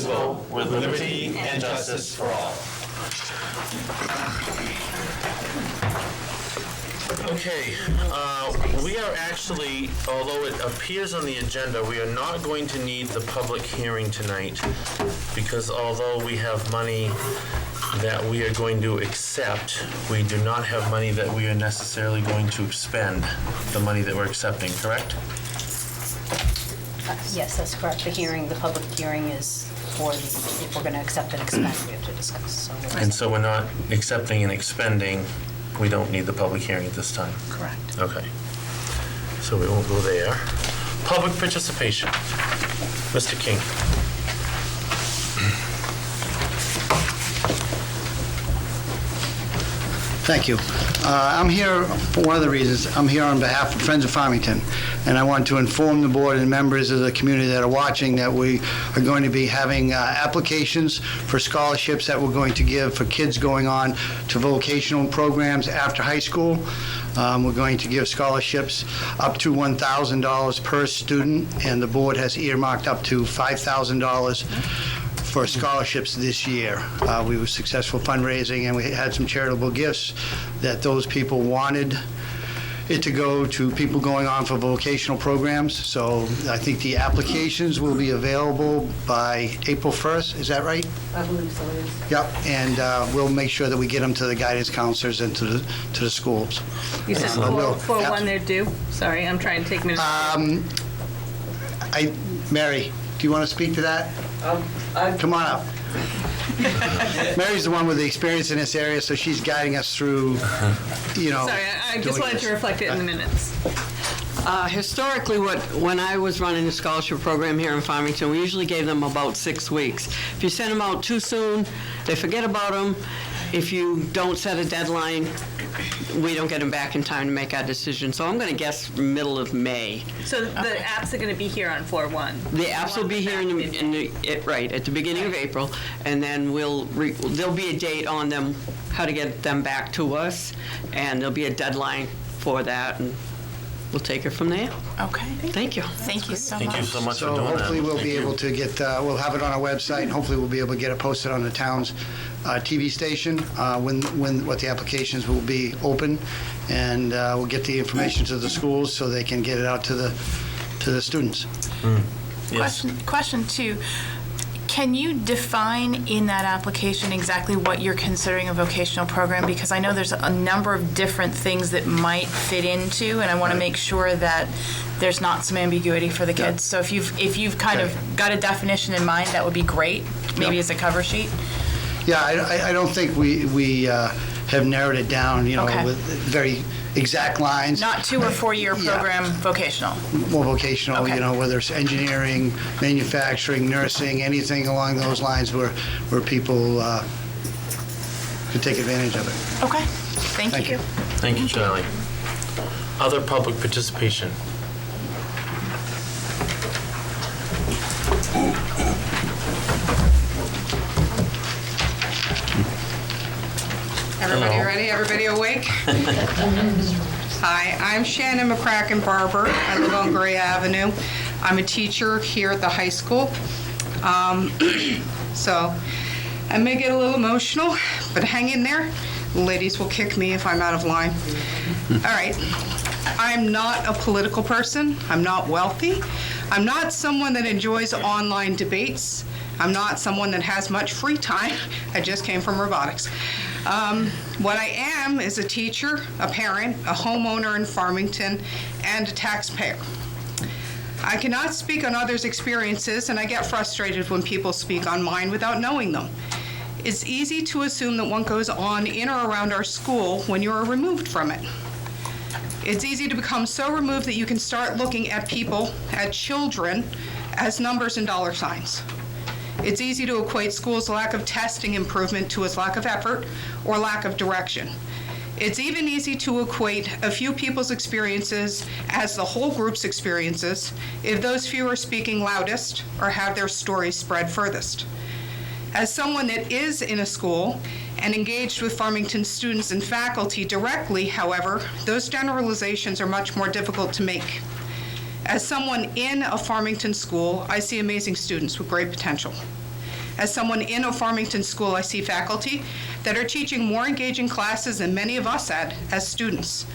indivisible, with liberty and justice for all. Okay, we are actually, although it appears on the agenda, we are not going to need the public hearing tonight, because although we have money that we are going to accept, we do not have money that we are necessarily going to expend, the money that we're accepting, correct? Yes, that's correct. The public hearing is for if we're going to accept and expend, we have to discuss. And so we're not accepting and expending, we don't need the public hearing at this time. Correct. Okay. So we won't go there. Public participation. Mr. King. Thank you. I'm here for one of the reasons. I'm here on behalf of Friends of Farmington, and I want to inform the board and members of the community that are watching that we are going to be having applications for scholarships that we're going to give for kids going on to vocational programs after high school. We're going to give scholarships up to $1,000 per student, and the board has earmarked up to $5,000 for scholarships this year. We were successful fundraising, and we had some charitable gifts that those people wanted it to go to people going on for vocational programs. So I think the applications will be available by April 1st. Is that right? I believe so, yes. Yep, and we'll make sure that we get them to the guidance counselors and to the schools. You said for when they're due? Sorry, I'm trying to take minutes. Mary, do you want to speak to that? Come on up. Mary's the one with the experience in this area, so she's guiding us through, Sorry, I just wanted to reflect it in the minutes. Historically, when I was running the scholarship program here in Farmington, we usually gave them about 6 weeks. If you send them out too soon, they forget about them. If you don't set a deadline, we don't get them back in time to make our decision. So I'm going to guess middle of May. So the apps are going to be here on 4/1. The apps will be here right at the beginning of April, and then there'll be a date on them how to get them back to us, and there'll be a deadline for that, and we'll take it from there. Okay. Thank you. Thank you so much. Thank you so much for So doing that. hopefully we'll Thank be you. able to get, we'll have it on our website, and hopefully we'll be able to get it posted on the town's TV station what the applications will be open, and we'll get the information to the schools so they can get it out to the students. Yes. Question two. Can you define in that application exactly what you're considering a vocational program? Because I know there's a number of different things that might fit into, and I want to make sure that there's not some ambiguity for the kids. So if you've kind of got a definition in mind, that would be great, maybe as a cover sheet. Yeah, I don't think we have narrowed it down, Okay. with very exact lines. Not 2 or 4 year Yeah. program vocational. More vocational, Okay. whether it's engineering, manufacturing, nursing, anything along those lines where people could take advantage of it. Okay. Thank you. Thank you, Charlie. Other public participation. Everybody Hello. ready? Everybody awake? Hi, I'm Shannon McCracken Barber. I live on Gray Avenue. I'm a teacher here at the high school. So I may get a little emotional, but hang in there. The ladies will kick me if I'm out of line. All right. I'm not a political person. I'm not wealthy. I'm not someone that enjoys online debates. I'm not someone that has much free time. I just came from robotics. What I am is a teacher, a parent, a homeowner in Farmington, and a taxpayer. I cannot speak on others' experiences, and I get frustrated when people speak on mine without knowing them. It's easy to assume that what goes on in or around our school when you are removed from it. It's easy to become so removed that you can start looking at people, at children, as numbers and dollar signs. It's easy to equate school's lack of testing improvement to its lack of effort or lack of direction. It's even easy to equate a few people's experiences as the whole group's experiences if those few are speaking loudest or have their stories spread furthest. As someone that is in a school and engaged with Farmington students and faculty directly, however, those generalizations are much more difficult to make. As someone in a Farmington school, I see amazing students with great potential. As someone in a Farmington school, I see faculty that are teaching more engaging classes than many of us had as students.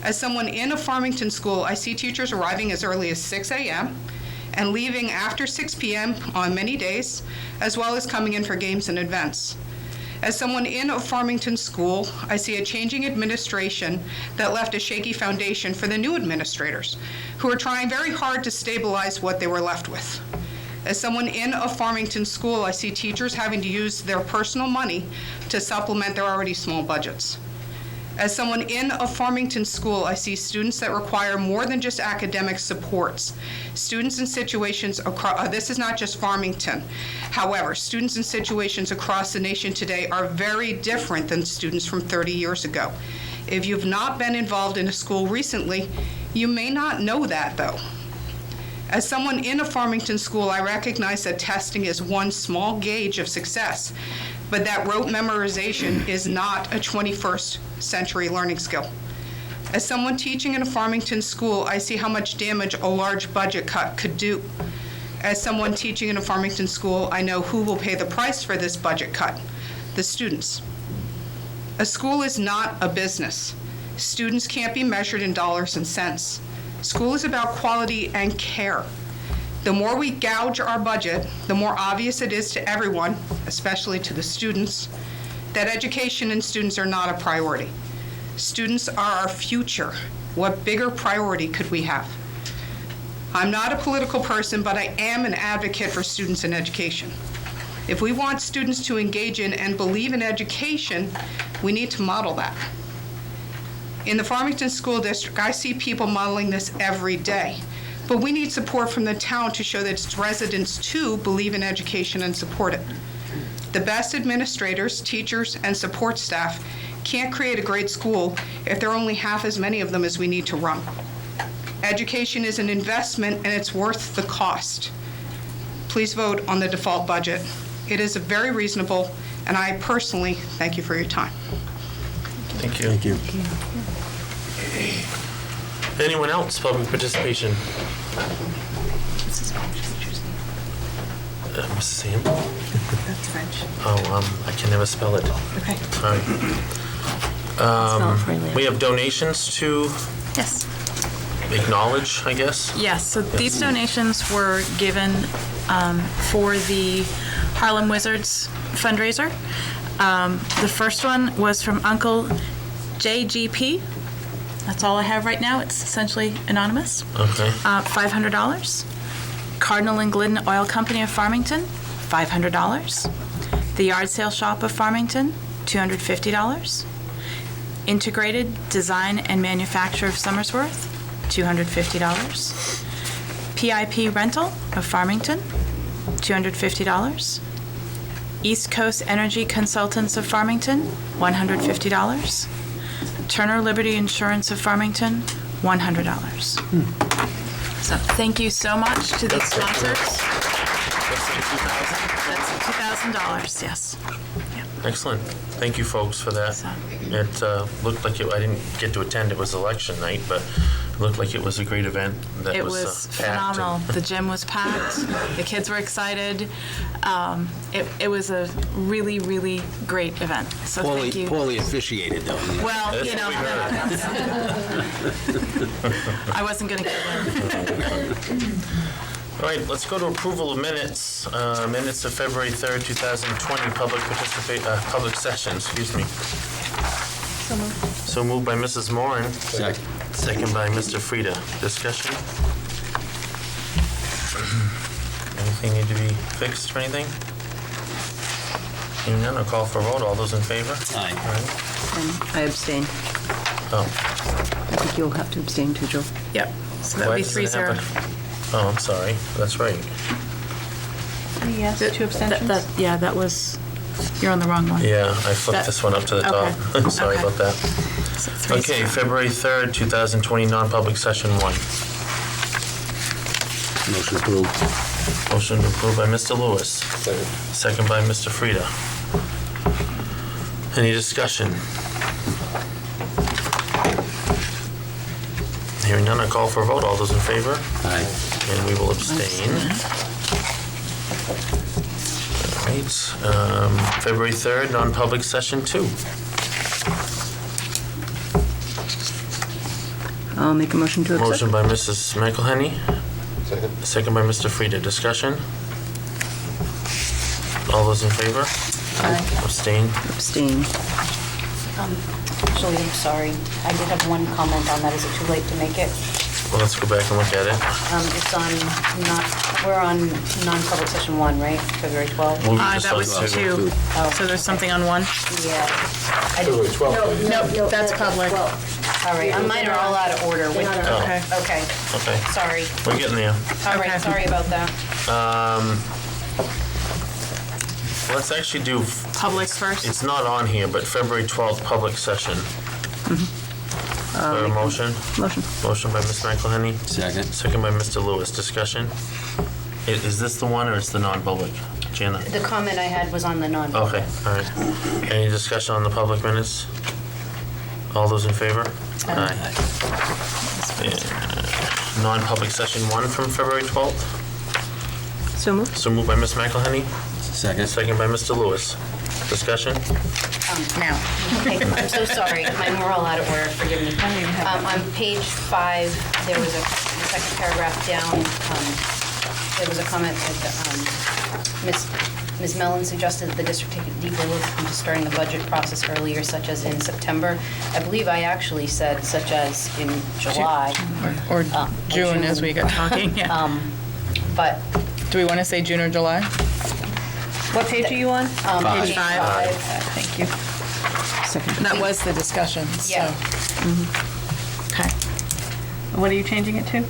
As someone in a Farmington school, I see teachers arriving as early as 6 a.m. and leaving after 6 p.m. on many days, as well as coming in for games and events. As someone in a Farmington school, I see a changing administration that left a shaky foundation for the new administrators, who are trying very hard to stabilize what they were left with. As someone in a Farmington school, I see teachers having to use their personal money to supplement their already small budgets. As someone in a Farmington school, I see students that require more than just academic supports. Students in situations across, this is not just Farmington. However, students in situations across the nation today are very different than students from 30 years ago. If you've not been involved in a school recently, you may not know that, though. As someone in a Farmington school, I recognize that testing is one small gauge of success, but that rote memorization is not a 21st century learning skill. As someone teaching in a Farmington school, I see how much damage a large budget cut could do. As someone teaching in a Farmington school, I know who will pay the price for this budget cut: the students. A school is not a business. Students can't be measured in dollars and cents. School is about quality and care. The more we gouge our budget, the more obvious it is to everyone, especially to the students, that education and students are not a priority. Students are our future. What bigger priority could we have? I'm not a political person, but I am an advocate for students in education. If we want students to engage in and believe in education, we need to model that. In the Farmington School District, I see people modeling this every day. But we need support from the town to show that its residents, too, believe in education and support it. The best administrators, teachers, and support staff can't create a great school if there are only half as many of them as we need to run. Education is an investment, and it's worth the cost. Please vote on the default budget. It is very reasonable, and I personally thank you for your time. Thank you. Thank you. Anyone else, public participation? Mrs. Sam? That's French. Oh, I can never spell it. Okay. Sorry. We have donations to Yes. acknowledge, I guess. Yes, so these donations were given for the Harlem Wizards fundraiser. The first one was from Uncle JGP. That's all I have right now. It's essentially anonymous. Okay. $500. Cardinal and Glidden Oil Company of Farmington, $500. The Yard Sale Shop of Farmington, $250. Integrated Design and Manufacture of Somersworth, $250. PIP Rental of Farmington, $250. East Coast Energy Consultants of Farmington, $150. Turner Liberty Insurance of Farmington, $100. So thank you so much to the sponsors. That's $2,000, yes. Yeah. Excellent. Thank you, folks, for that. So- It looked like I didn't get to attend. It was election night, but it looked like it was a great event. That It was packed and- phenomenal. The gym was packed. The kids were excited. It was a really, really great event. So thank you. Poorly officiated, though. Well, That's you know, what we heard. I wasn't going to get there. All right, let's go to approval of minutes. Minutes of February 3rd, 2020, public session, excuse me. So moved by Mrs. Moran. Second. Second by Mr. Frieda. Discussion? Anything need to be fixed or anything? Hearing none, I'll call for a vote. All those in favor? Aye. I abstain. Oh. I think you'll have to abstain too, Joe. Yep. So that Why would be does it have 3-0. Oh, I'm sorry. That's right. Yes, 2 abstentions. Yeah, that was, you're on the wrong one. Yeah, I flipped That- this one up to the top. okay. Sorry Okay. about that. So 3-0. Okay, February 3rd, 2020, non-public session 1. Motion approved. Motion approved by Mr. Lewis. Second by Mr. Frieda. Any discussion? Hearing none, I call for a vote. All those in favor? Aye. And we will abstain. All right, February 3rd, non-public session 2. I'll make a motion to accept. Motion by Mrs. McElhenney, second by Mr. Frieda. Discussion? All those in favor? Abstain? Abstain. Actually, I'm sorry. I did have one comment on that. Is it too late to make it? Well, let's go back and look at it. It's on, we're on non-public session 1, right? February 12th? We'll just That on was two. 2. Oh. So there's something on 1? Yeah. February 12th. No, that's public. All right, mine are all out of order. Oh, Okay. Okay, okay. sorry. We're getting there. All right, Okay. sorry about that. Let's actually do, Public first. it's not on here, but February 12th, public session. A motion? Motion. Motion by Ms. McElhenney, Second. second by Mr. Lewis. Discussion? Is this the one or is the non-public? Jana? The comment I had was on the non. Okay, all right. Any discussion on the public minutes? All those in favor? Aye. Non-public session 1 from February 12th. So moved. So moved by Ms. McElhenney, Second. second by Mr. Lewis. Discussion? Now. Okay, I'm so sorry. Mine were all out of order. Forgive me. On page 5, there was the second paragraph down. There was a comment that Ms. Mellon suggested that the district take a deeper look into starting the budget process earlier, such as in September. I believe I actually said such as in July. Or June, as we got talking, yeah. But Do we want to say June or July? What page are you on? page 5. Thank you. Second. That was the discussion, so. Yeah. Okay. What are you changing it to?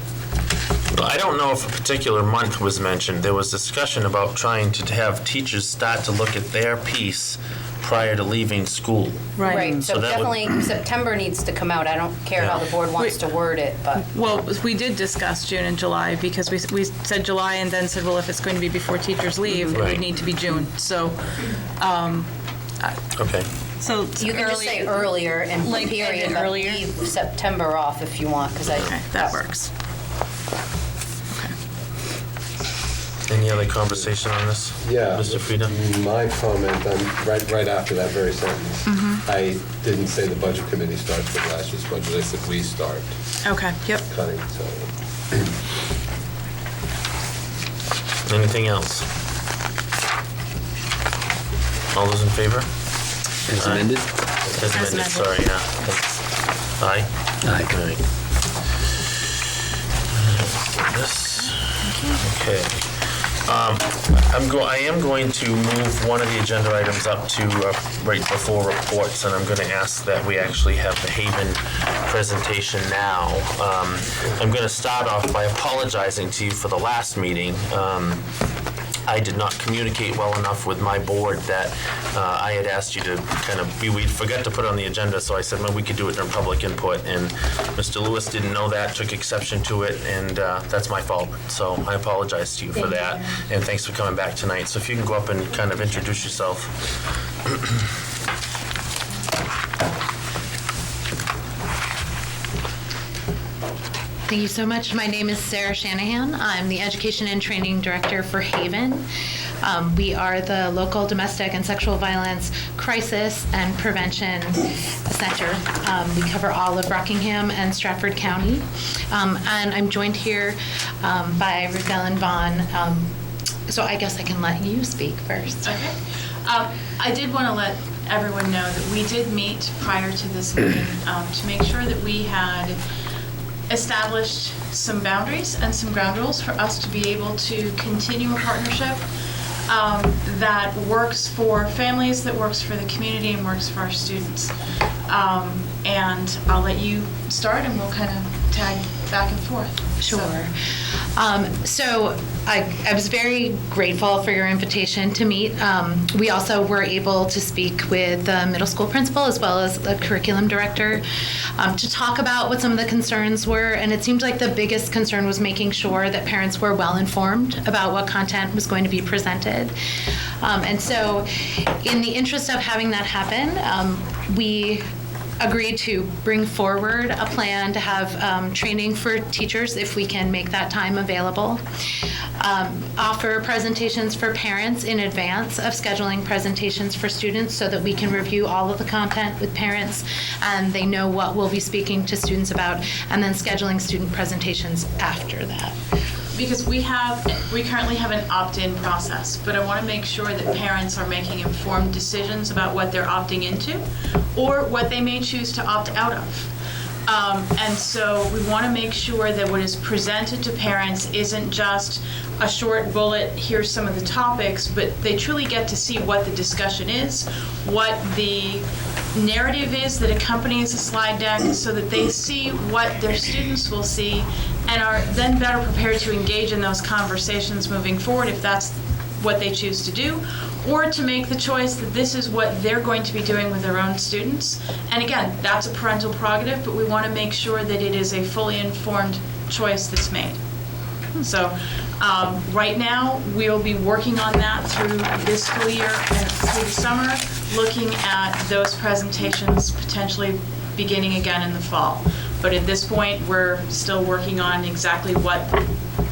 Well, I don't know if a particular month was mentioned. There was discussion about trying to have teachers start to look at their piece prior to leaving school. Right, So so that would- definitely September needs to come out. I don't care how the board wants to word it, but. Well, we did discuss June and July because we said July and then said, well, if it's going to be before teachers leave, it Right. would need to be June. So, Okay. So You can just say earlier and Like period, ended but earlier? leave September off if you want, because okay, that works. Any other conversation on this? Yeah. Mr. Frieda? My comment, right after that very sentence, I didn't say the budget committee starts with last year's budget, I said we start Okay, yep. cutting, so. Anything else? All those in favor? As amended? As amended, amended. sorry, yeah. Thanks. Aye? Aye. All right. This, okay. I am going to move one of the agenda items up to right before reports, and I'm going to ask that we actually have the Haven presentation now. I'm going to start off by apologizing to you for the last meeting. I did not communicate well enough with my board that I had asked you to kind of we forgot to put it on the agenda, so I said, well, we could do it during public input, and Mr. Lewis didn't know that, took exception to it, and that's my fault. So I apologize to you for that, and thanks for coming back tonight. So if you can go up and kind of introduce yourself. Thank you so much. My name is Sarah Shanahan. I'm the Education and Training Director for Haven. We are the local domestic and sexual violence crisis and prevention center. We cover all of Rockingham and Stratford County. And I'm joined here by Ruth Ellen Vaughn. So I guess I can let you speak first. Okay. I did want to let everyone know that we did meet prior to this meeting to make sure that we had established some boundaries and some ground rules for us to be able to continue a partnership that works for families, that works for the community, and works for our students. And I'll let you start, and we'll kind of tag back and forth. Sure. So I was very grateful for your invitation to meet. We also were able to speak with the middle school principal as well as the curriculum director to talk about what some of the concerns were. And it seemed like the biggest concern was making sure that parents were well informed about what content was going to be presented. And so in the interest of having that happen, we agreed to bring forward a plan to have training for teachers if we can make that time available. Offer presentations for parents in advance of scheduling presentations for students so that we can review all of the content with parents and they know what we'll be speaking to students about, and then scheduling student presentations after that. Because we currently have an opt-in process, but I want to make sure that parents are making informed decisions about what they're opting into or what they may choose to opt out of. And so we want to make sure that what is presented to parents isn't just a short bullet, here's some of the topics, but they truly get to see what the discussion is, what the narrative is that accompanies a slide deck, so that they see what their students will see and are then better prepared to engage in those conversations moving forward if that's what they choose to do, or to make the choice that this is what they're going to be doing with their own students. And again, that's a parental prerogative, but we want to make sure that it is a fully informed choice that's made. So right now, we'll be working on that through this school year and through the summer, looking at those presentations potentially beginning again in the fall. But at this point, we're still working on exactly what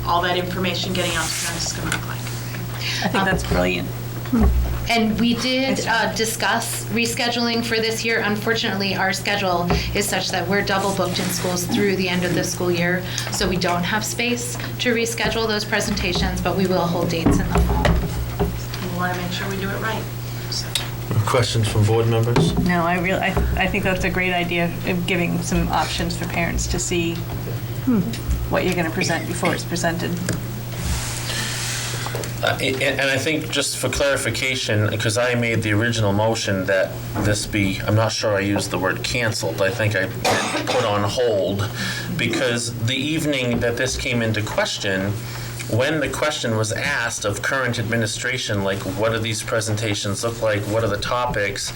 all that information getting out to parents is going to look like. I think that's brilliant. And we did discuss rescheduling for this year. Unfortunately, our schedule is such that we're double booked in schools through the end of the school year, so we don't have space to reschedule those presentations, but we will hold dates in the fall. We want to make sure we do it right. So. Questions from board members? No, I think that's a great idea of giving some options for parents to see what you're going to present before it's presented. And I think just for clarification, because I made the original motion that this be, I'm not sure I used the word canceled, I think I put on hold, because the evening that this came into question, when the question was asked of current administration, like what do these presentations look like, what are the topics,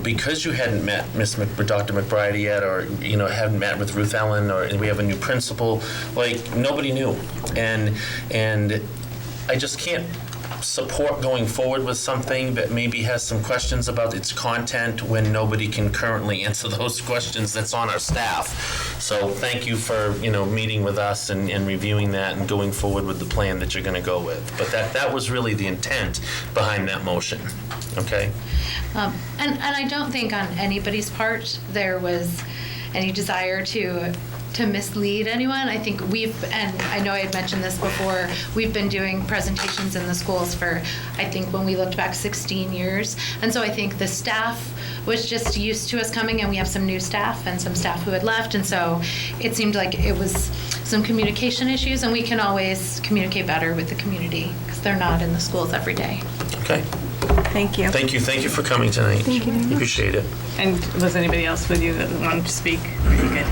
because you hadn't met Dr. McBride yet, or hadn't met with Ruth Ellen, or we have a new principal, like nobody knew, and I just can't support going forward with something that maybe has some questions about its content when nobody can currently answer those questions that's on our staff. So thank you for, meeting with us and reviewing that and going forward with the plan that you're going to go with. But that was really the intent behind that motion, okay? And I don't think on anybody's part there was any desire to mislead anyone. I think and I know I had mentioned this before, we've been doing presentations in the schools for, I think when we looked back, 16 years. And so I think the staff was just used to us coming, and we have some new staff and some staff who had left. And so it seemed like it was some communication issues, and we can always communicate better with the community because they're not in the schools every day. Okay. Thank you. Thank you for coming tonight. Thank you very much. Appreciate it. And was anybody else with you that wanted to speak? Are you good?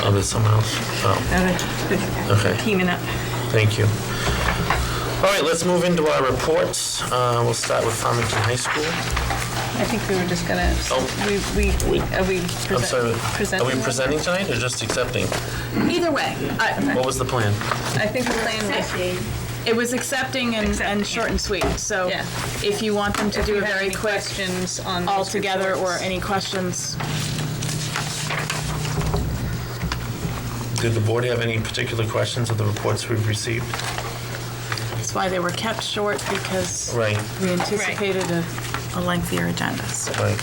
Oh, there's someone else? Oh, okay. Teaming up. Thank you. All right, let's move into our reports. We'll start with Farmington High School. I think we were just gonna. Are we I'm sorry, presenting? are we presenting tonight or just accepting? Either way. What was the plan? I think the plan was. It was accepting and short and sweet. So Yeah. if you want them to do a very quick questions on all those together or reports. any questions. Did the board have any particular questions of the reports we've received? That's why they were kept short, because Right, we anticipated a lengthier agenda. So. right.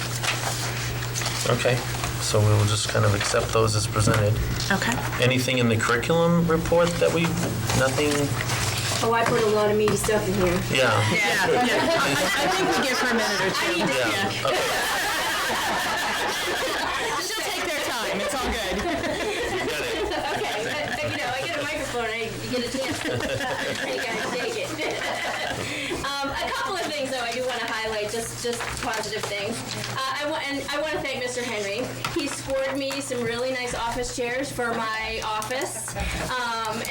Okay, so we will just kind of accept those as presented. Okay. Anything in the curriculum report that nothing? Oh, I put a lot of meaty stuff in here. Yeah. I think we give her a minute or two. Yeah. Okay. She'll take their time. It's all good. Got it. Okay, but, I get a microphone, you get a chance. You guys take it. A couple of things, though, I do want to highlight, just positive things. I want to thank Mr. Henry. He scored me some really nice office chairs for my office.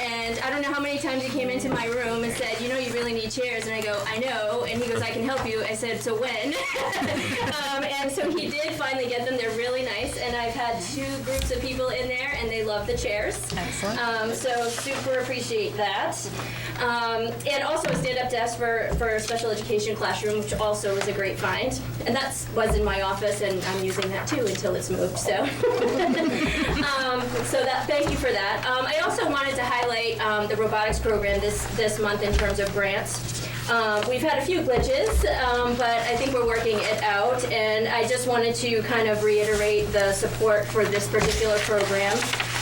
And I don't know how many times he came into my room and said, you really need chairs. And I go, I know. And he goes, I can help you. I said, so when? And so he did finally get them. They're really nice. And I've had 2 groups of people in there, and they love the chairs. Excellent. So super appreciate that. And also a stand-up desk for a special education classroom, which also was a great find. And that was in my office, and I'm using that too until it's moved, so. Thank you for that. I also wanted to highlight the robotics program this month in terms of grants. We've had a few glitches, but I think we're working it out, and I just wanted to kind of reiterate the support for this particular program.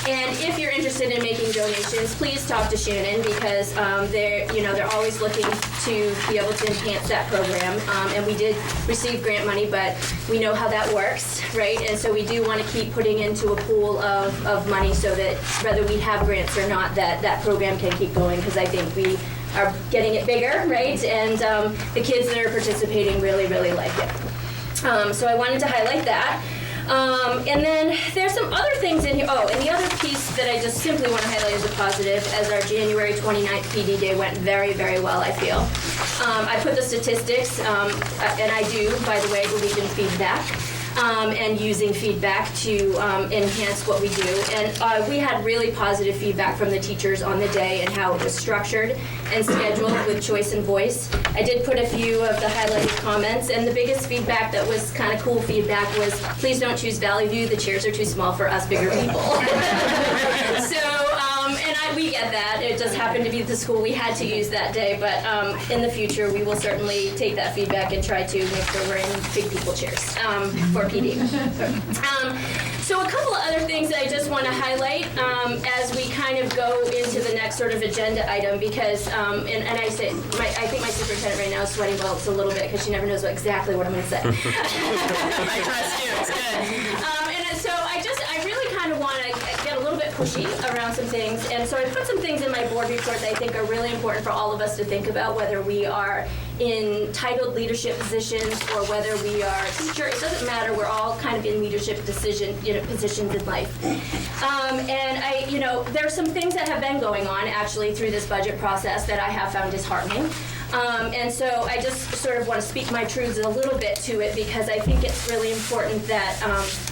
And if you're interested in making donations, please talk to Shannon, because they're always looking to be able to enhance that program. And we did receive grant money, but we know how that works, right? And so we do want to keep putting into a pool of money so that whether we have grants or not, that program can keep going, because I think we are getting it bigger, right? And the kids that are participating really, really like it. So I wanted to highlight that. And then there's some other things in here. Oh, and the other piece that I just simply want to highlight as a positive, as our January 29th PD Day went very, very well, I feel. I put the statistics, and I do, by the way, believe in feedback. And using feedback to enhance what we do. And we had really positive feedback from the teachers on the day and how it was structured and scheduled with choice and voice. I did put a few of the highlighted comments, and the biggest feedback that was kind of cool feedback was, please don't choose Valley View, the chairs are too small for us bigger people. We get that. It just happened to be the school we had to use that day, but in the future, we will certainly take that feedback and try to make sure we're in big people chairs for PD. So a couple of other things that I just want to highlight as we kind of go into the next sort of agenda item, because, and I say, I think my superintendent right now is sweating bullets a little bit because she never knows exactly what I'm going to say. I trust you. It's good. And so I really kind of want to get a little bit pushy around some things, and so I put some things in my board report that I think are really important for all of us to think about, whether we are in titled leadership positions or whether we are a teacher. It doesn't matter. We're all kind of in leadership positions in life. And there's some things that have been going on actually through this budget process that I have found disheartening. And so I just sort of want to speak my truths a little bit to it, because I think it's really important that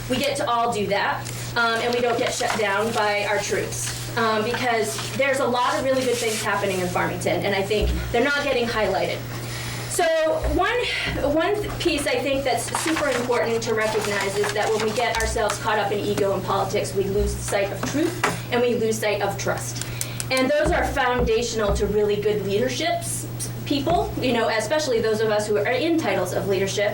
we get to all do that, and we don't get shut down by our truths. Because there's a lot of really good things happening in Farmington, and I think they're not getting highlighted. So one piece I think that's super important to recognize is that when we get ourselves caught up in ego and politics, we lose sight of truth and we lose sight of trust. And those are foundational to really good leaderships, people, especially those of us who are in titles of leadership.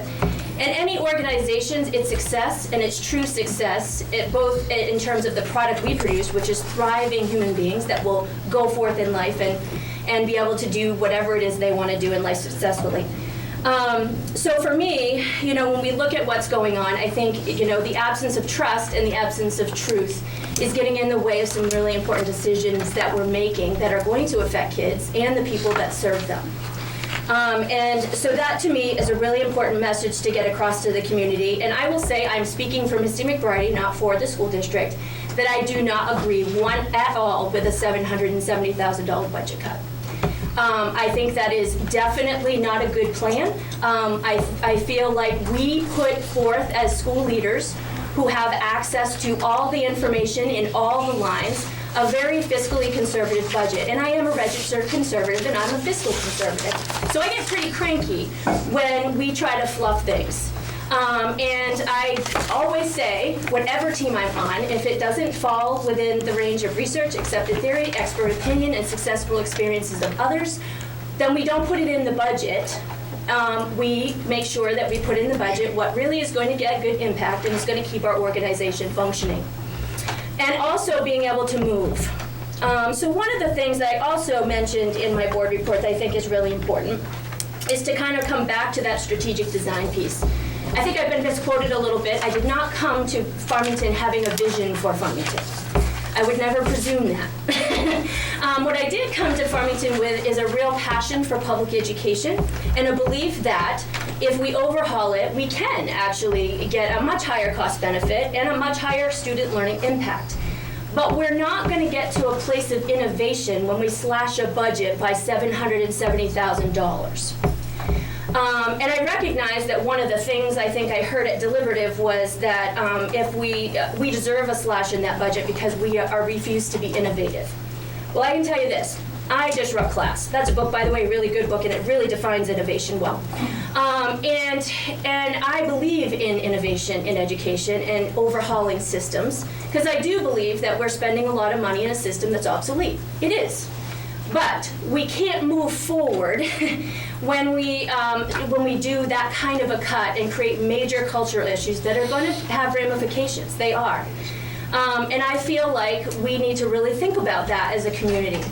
And any organization's, its success and its true success, both in terms of the product we produce, which is thriving human beings that will go forth in life and be able to do whatever it is they want to do in life successfully. So for me, when we look at what's going on, I think, the absence of trust and the absence of truth is getting in the way of some really important decisions that we're making that are going to affect kids and the people that serve them. And so that to me is a really important message to get across to the community. And I will say, I'm speaking for Misty McBride, not for the school district, that I do not agree at all with a $770,000 budget cut. I think that is definitely not a good plan. I feel like we put forth as school leaders who have access to all the information in all the lines a very fiscally conservative budget. And I am a registered conservative, and I'm a fiscal conservative. So I get pretty cranky when we try to fluff things. And I always say, whatever team I'm on, if it doesn't fall within the range of research, accepted theory, expert opinion, and successful experiences of others, then we don't put it in the budget. We make sure that we put in the budget what really is going to get good impact and is going to keep our organization functioning. And also being able to move. So one of the things that I also mentioned in my board report that I think is really important is to kind of come back to that strategic design piece. I think I've been misquoted a little bit. I did not come to Farmington having a vision for Farmington. I would never presume that. What I did come to Farmington with is a real passion for public education and a belief that if we overhaul it, we can actually get a much higher cost benefit and a much higher student learning impact. But we're not going to get to a place of innovation when we slash a budget by $770,000. And I recognize that one of the things I think I heard at deliberative was that if we deserve a slash in that budget because we are refused to be innovative. Well, I can tell you this. I Disrupt Class. That's a book, by the way, really good book, and it really defines innovation well. And I believe in innovation in education and overhauling systems, because I do believe that we're spending a lot of money in a system that's obsolete. It is. But we can't move forward when we do that kind of a cut and create major cultural issues that are going to have ramifications. They are. And I feel like we need to really think about that as a community.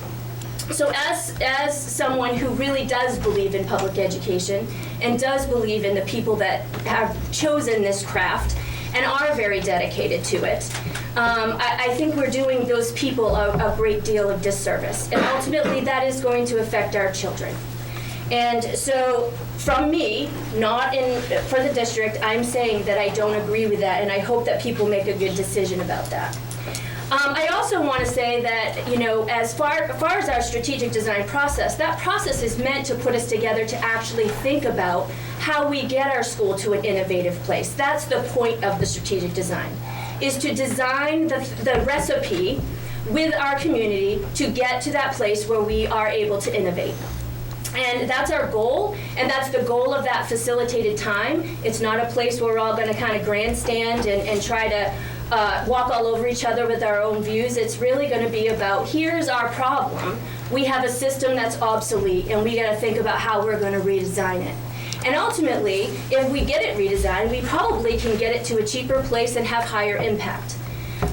So as someone who really does believe in public education and does believe in the people that have chosen this craft and are very dedicated to it, I think we're doing those people a great deal of disservice. And ultimately, that is going to affect our children. And so from me, not for the district, I'm saying that I don't agree with that, and I hope that people make a good decision about that. I also want to say that, you know, as far as our strategic design process, that process is meant to put us together to actually think about how we get our school to an innovative place. That's the point of the strategic design, is to design the recipe with our community to get to that place where we are able to innovate. And that's our goal, and that's the goal of that facilitated time. It's not a place where we're all going to kind of grandstand and try to walk all over each other with our own views. It's really going to be about, here's our problem. We have a system that's obsolete, and we got to think about how we're going to redesign it. And ultimately, if we get it redesigned, we probably can get it to a cheaper place and have higher impact.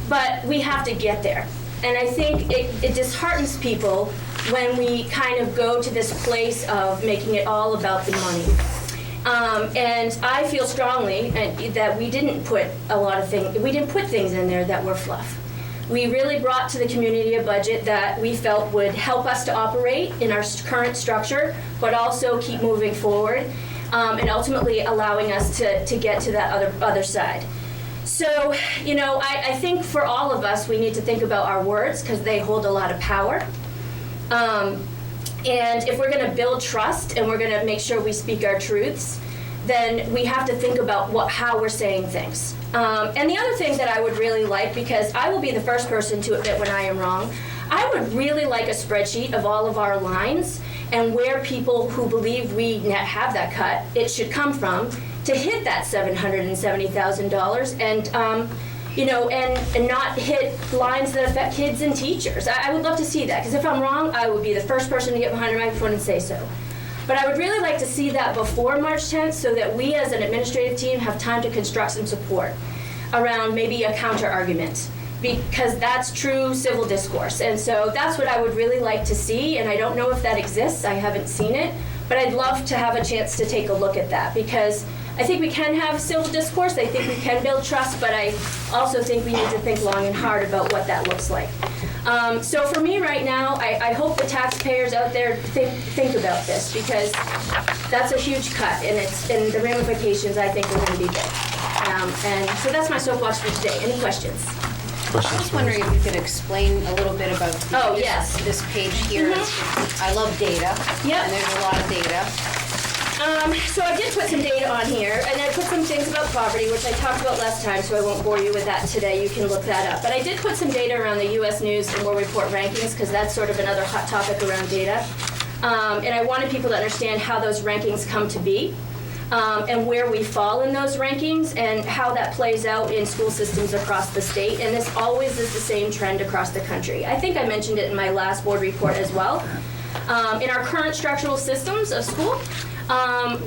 But we have to get there. And I think it disheartens people when we kind of go to this place of making it all about the money. And I feel strongly that we didn't put things in there that were fluff. We really brought to the community a budget that we felt would help us to operate in our current structure, but also keep moving forward, and ultimately allowing us to get to that other side. So, you know, I think for all of us, we need to think about our words, because they hold a lot of power. And if we're going to build trust and we're going to make sure we speak our truths, then we have to think about how we're saying things. And the other thing that I would really like, because I will be the first person to admit when I am wrong, I would really like a spreadsheet of all of our lines and where people who believe we have that cut, it should come from to hit that $770,000 and you know, and not hit lines that affect kids and teachers. I would love to see that, because if I'm wrong, I would be the first person to get behind a microphone and say so. But I would really like to see that before March 10th so that we as an administrative team have time to construct some support around maybe a counter argument, because that's true civil discourse. And so that's what I would really like to see, and I don't know if that exists. I haven't seen it, but I'd love to have a chance to take a look at that, because I think we can have civil discourse. I think we can build trust, but I also think we need to think long and hard about what that looks like. So for me right now, I hope the taxpayers out there think about this, because that's a huge cut, and the ramifications I think are going to be big. And so that's my soapbox for today. Any questions? I was wondering if you could explain a little bit about this page here. I love data, and there's a lot of data. So I did put some data on here, and I put some things about poverty, which I talked about last time, so I won't bore you with that today. You can look that up. But I did put some data around the U.S. News and World Report rankings, because that's sort of another hot topic around data. And I wanted people to understand how those rankings come to be, and where we fall in those rankings, and how that plays out in school systems across the state. And this always is the same trend across the country. I think I mentioned it in my last board report as well. In our current structural systems of school,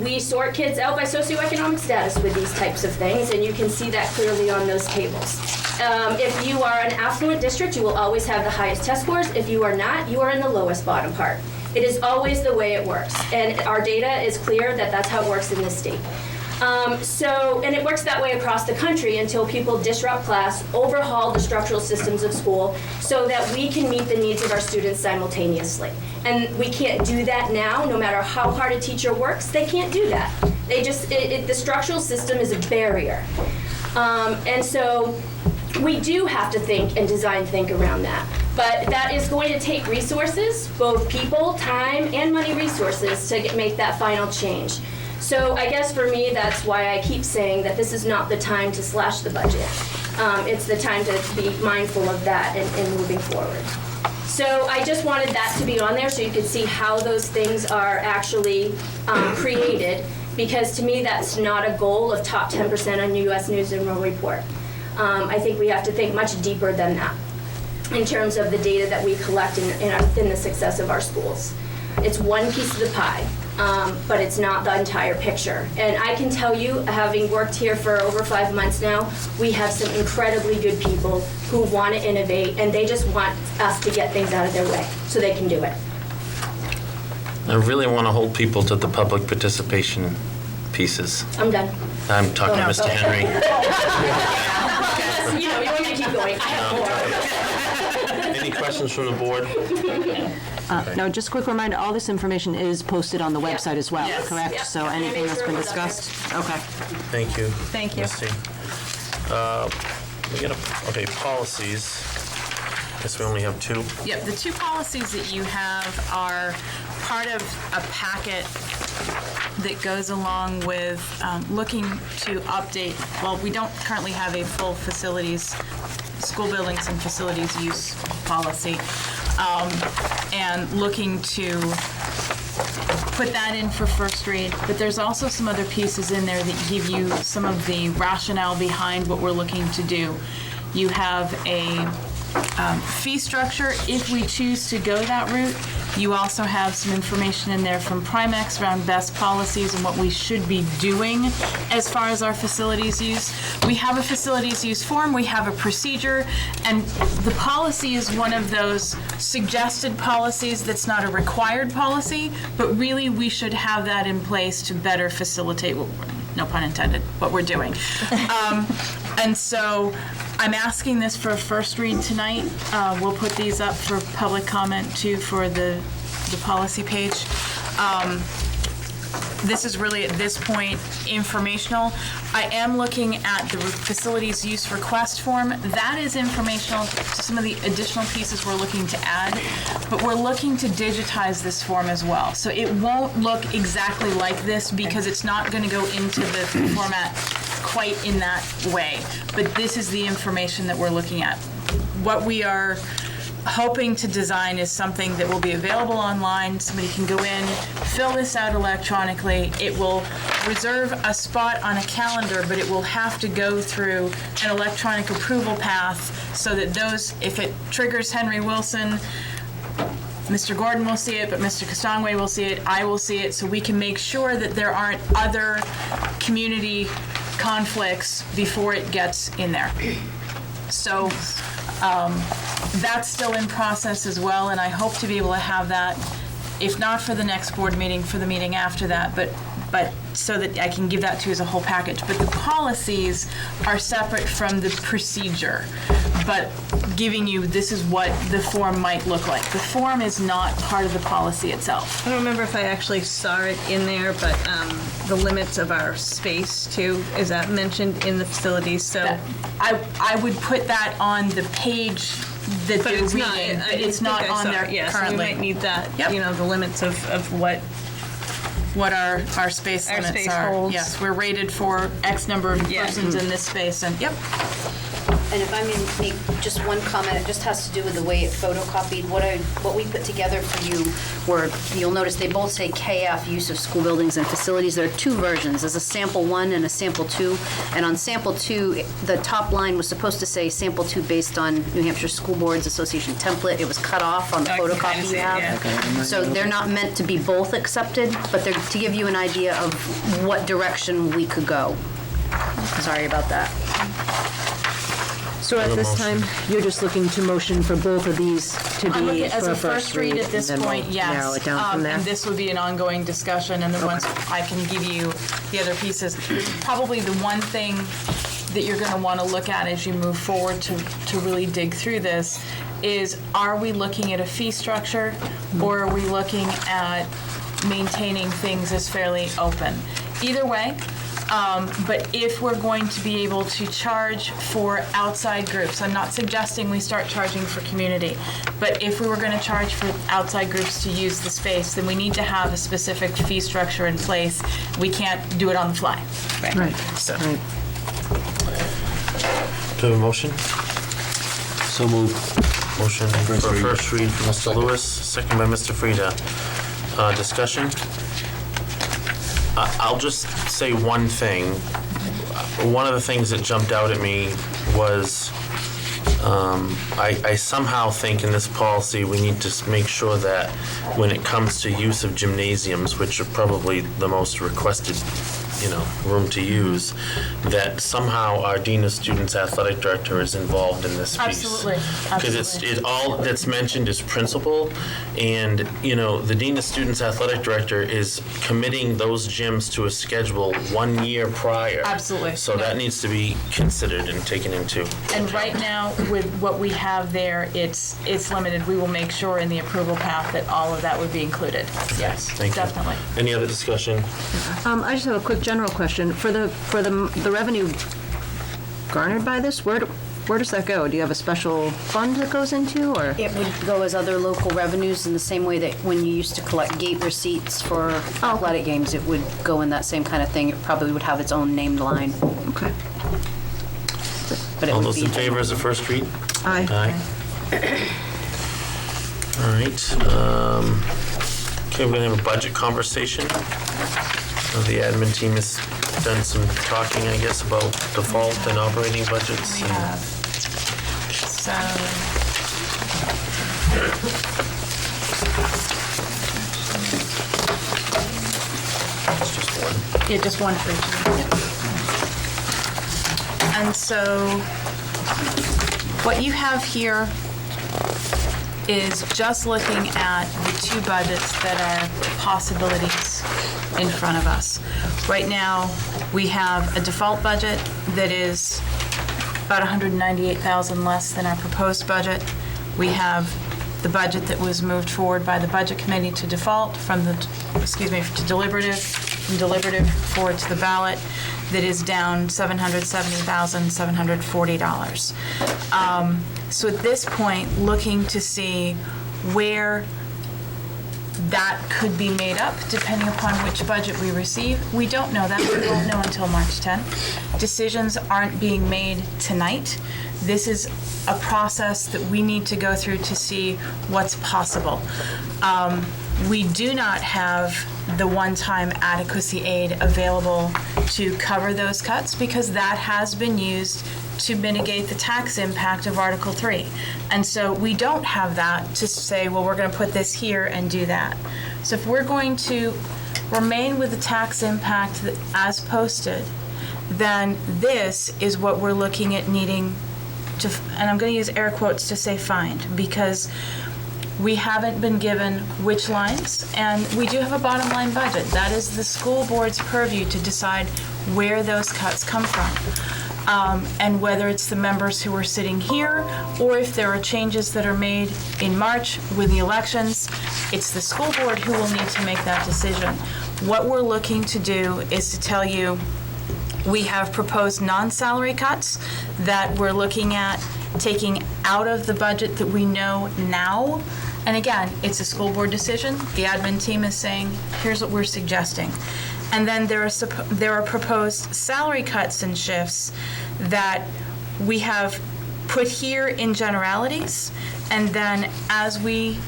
we sort kids out by socioeconomic status with these types of things, and you can see that clearly on those tables. If you are an affluent district, you will always have the highest test scores. If you are not, you are in the lowest bottom part. It is always the way it works, and our data is clear that that's how it works in this state. And it works that way across the country until people disrupt class, overhaul the structural systems of school so that we can meet the needs of our students simultaneously. And we can't do that now, no matter how hard a teacher works, they can't do that. The structural system is a barrier. And so we do have to think and think around that. But that is going to take resources, both people, time, and money resources to make that final change. So I guess for me, that's why I keep saying that this is not the time to slash the budget. It's the time to be mindful of that and moving forward. So I just wanted that to be on there so you could see how those things are actually created, because to me that's not a goal of top 10% on U.S. News and World Report. I think we have to think much deeper than that in terms of the data that we collect in the success of our schools. It's one piece of the pie, but it's not the entire picture. And I can tell you, having worked here for over 5 months now, we have some incredibly good people who want to innovate, and they just want us to get things out of their way so they can do it. I really want to hold people to the public participation pieces. I'm done. I'm talking to Mr. Henry. You know, you want me to keep going. I have more. Any questions from the board? Now, just a quick reminder, all this information is posted on the website as well, Yes. correct? Yep. So Yep. anything Make that's sure been it was up there. discussed? Okay. Thank you. Thank you. Misty. Okay, policies. Guess we only have 2. Yep, the 2 policies that you have are part of a packet that goes along with looking to update, well, we don't currently have a full school buildings and facilities use policy, and looking to put that in for first read, but there's also some other pieces in there that give you some of the rationale behind what we're looking to do. You have a fee structure if we choose to go that route. You also have some information in there from Primex around best policies and what we should be doing as far as our facilities use. We have a facilities use form, we have a procedure, and the policy is one of those suggested policies that's not a required policy, but really we should have that in place to better facilitate, no pun intended, what we're doing. And so I'm asking this for a first read tonight. We'll put these up for public comment too for the policy page. This is really at this point informational. I am looking at the facilities use request form. That is informational to some of the additional pieces we're looking to add, but we're looking to digitize this form as well. So it won't look exactly like this because it's not going to go into the format quite in that way. But this is the information that we're looking at. What we are hoping to design is something that will be available online. Somebody can go in, fill this out electronically. It will reserve a spot on a calendar, but it will have to go through an electronic approval path so that those, if it triggers Henry Wilson, Mr. Gordon will see it, but Mr. Castangway will see it, I will see it, so we can make sure that there aren't other community conflicts before it gets in there. So that's still in process as well, and I hope to be able to have that, if not for the next board meeting, for the meeting after that, but so that I can give that to you as a whole package. But the policies are separate from the procedure, but giving you, this is what the form might look like. The form is not part of the policy itself. I don't remember if I actually saw it in there, but the limits of our space too, is that mentioned in the facilities? So I would put that on the page that they're reading, but it's not on there yeah, currently. So we might need that, Yep. you know, the limits of what our space limits space are. holds. Yes, we're rated for X number of persons in this space, and yep. And if I may make just one comment, it just has to do with the way it photocopied. What we put together for you were, you'll notice they both say KF, use of school buildings and facilities. There are 2 versions. There's a sample 1 and a sample 2. And on sample 2, the top line was supposed to say sample 2 based on New Hampshire School Boards Association template. It was cut off on the I can kinda photocopy see you it, have. yeah. So they're not meant to be both accepted, but they're to give you an idea of what direction we could go. Sorry about that. So at this time, you're just looking to motion for both of these to I'm be looking as for a first read at this and then point, we'll yes. narrow it down from there? And this would be an ongoing discussion, and then once I can give you the other pieces. Probably the one thing that you're going to want to look at as you move forward to really dig through this is, are we looking at a fee structure, or are we looking at maintaining things as fairly open? Either way. But if we're going to be able to charge for outside groups, I'm not suggesting we start charging for community, but if we were going to charge for outside groups to use the space, then we need to have a specific fee structure in place. We can't do it on the fly. Right. So. Right. Do you have a motion? So moved. Motion for first read from Mr. Lewis, second by Mr. Frida. Discussion? I'll just say one thing. One of the things that jumped out at me was I somehow think in this policy we need to make sure that when it comes to use of gymnasiums, which are probably the most requested, room to use, that somehow our Dean of Students Athletic Director is involved in this piece. Absolutely. Because all that's mentioned is principal, and, the Dean of Students Athletic Director is committing those gyms to a schedule 1 year prior. Absolutely. So that needs to be considered and taken into. And right now, with what we have there, it's limited. We will make sure in the approval path that all of that would be included. Yes, Thank you. definitely. Any other discussion? I just have a quick general question. For the revenue garnered by this, where does that go? Do you have a special fund that goes into, or? It would go as other local revenues in the same way that when you used to collect gate receipts for athletic games, it would go in that same kind of thing. It probably would have its own named line. Okay. But it All would those be in favor as a first read? Aye. All right. Okay, we're going to have a budget conversation. The admin team has done some talking, I guess, about default and operating budgets. We have, so, It's just one. yeah, just one for each. And so, what you have here is just looking at the two budgets that are possibilities in front of us. Right now, we have a default budget that is about $198,000 less than our proposed budget. We have the budget that was moved forward by the Budget Committee to default to deliberative, from deliberative forward to the ballot, that is down $770,740. So at this point, looking to see where that could be made up, depending upon which budget we receive. We don't know that. We won't know until March 10th. Decisions aren't being made tonight. This is a process that we need to go through to see what's possible. We do not have the one-time adequacy aid available to cover those cuts because that has been used to mitigate the tax impact of Article 3. And so we don't have that to say, well, we're going to put this here and do that. So if we're going to remain with the tax impact as posted, then this is what we're looking at needing to, and I'm going to use air quotes to say find, because we haven't been given which lines, and we do have a bottom line budget. That is the school board's purview to decide where those cuts come from. And whether it's the members who are sitting here, or if there are changes that are made in March with the elections, it's the school board who will need to make that decision. What we're looking to do is to tell you, we have proposed non-salary cuts that we're looking at taking out of the budget that we know now. And again, it's a school board decision. The admin team is saying, here's what we're suggesting. And then there are proposed salary cuts and shifts that we have put here in generalities. And then as we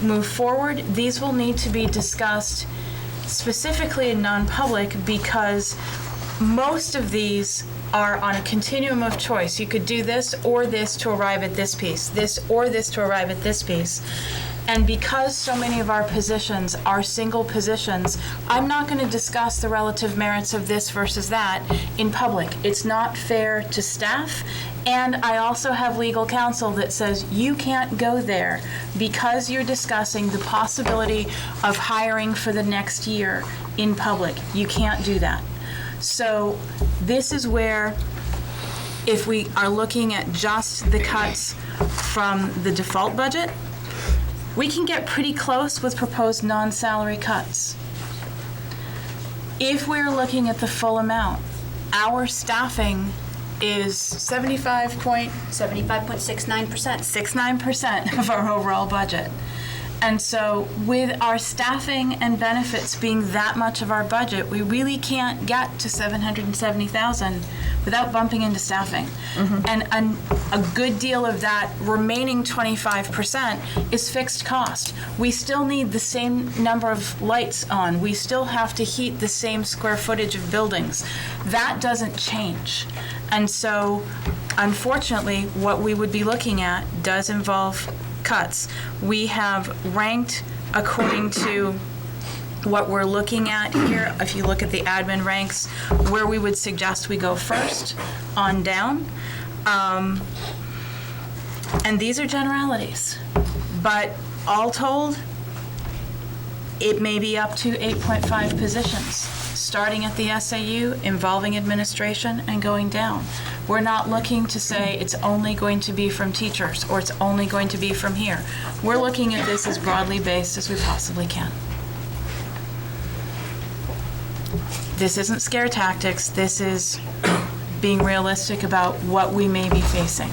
move forward, these will need to be discussed specifically in non-public, because most of these are on a continuum of choice. You could do this or this to arrive at this piece, this or this to arrive at this piece. And because so many of our positions are single positions, I'm not going to discuss the relative merits of this versus that in public. It's not fair to staff. And I also have legal counsel that says you can't go there because you're discussing the possibility of hiring for the next year in public. You can't do that. So this is where, if we are looking at just the cuts from the default budget, we can get pretty close with proposed non-salary cuts. If we're looking at the full amount, our staffing is 75.69% of our overall budget. And so with our staffing and benefits being that much of our budget, we really can't get to 770,000 without bumping into staffing. And a good deal of that remaining 25% is fixed cost. We still need the same number of lights on. We still have to heat the same square footage of buildings. That doesn't change. And so, unfortunately, what we would be looking at does involve cuts. We have ranked according to what we're looking at here. If you look at the admin ranks, where we would suggest we go first on down. And these are generalities. But all told, it may be up to 8.5 positions, starting at the SAU, involving administration, and going down. We're not looking to say it's only going to be from teachers or it's only going to be from here. We're looking at this as broadly based as we possibly can. This isn't scare tactics. This is being realistic about what we may be facing.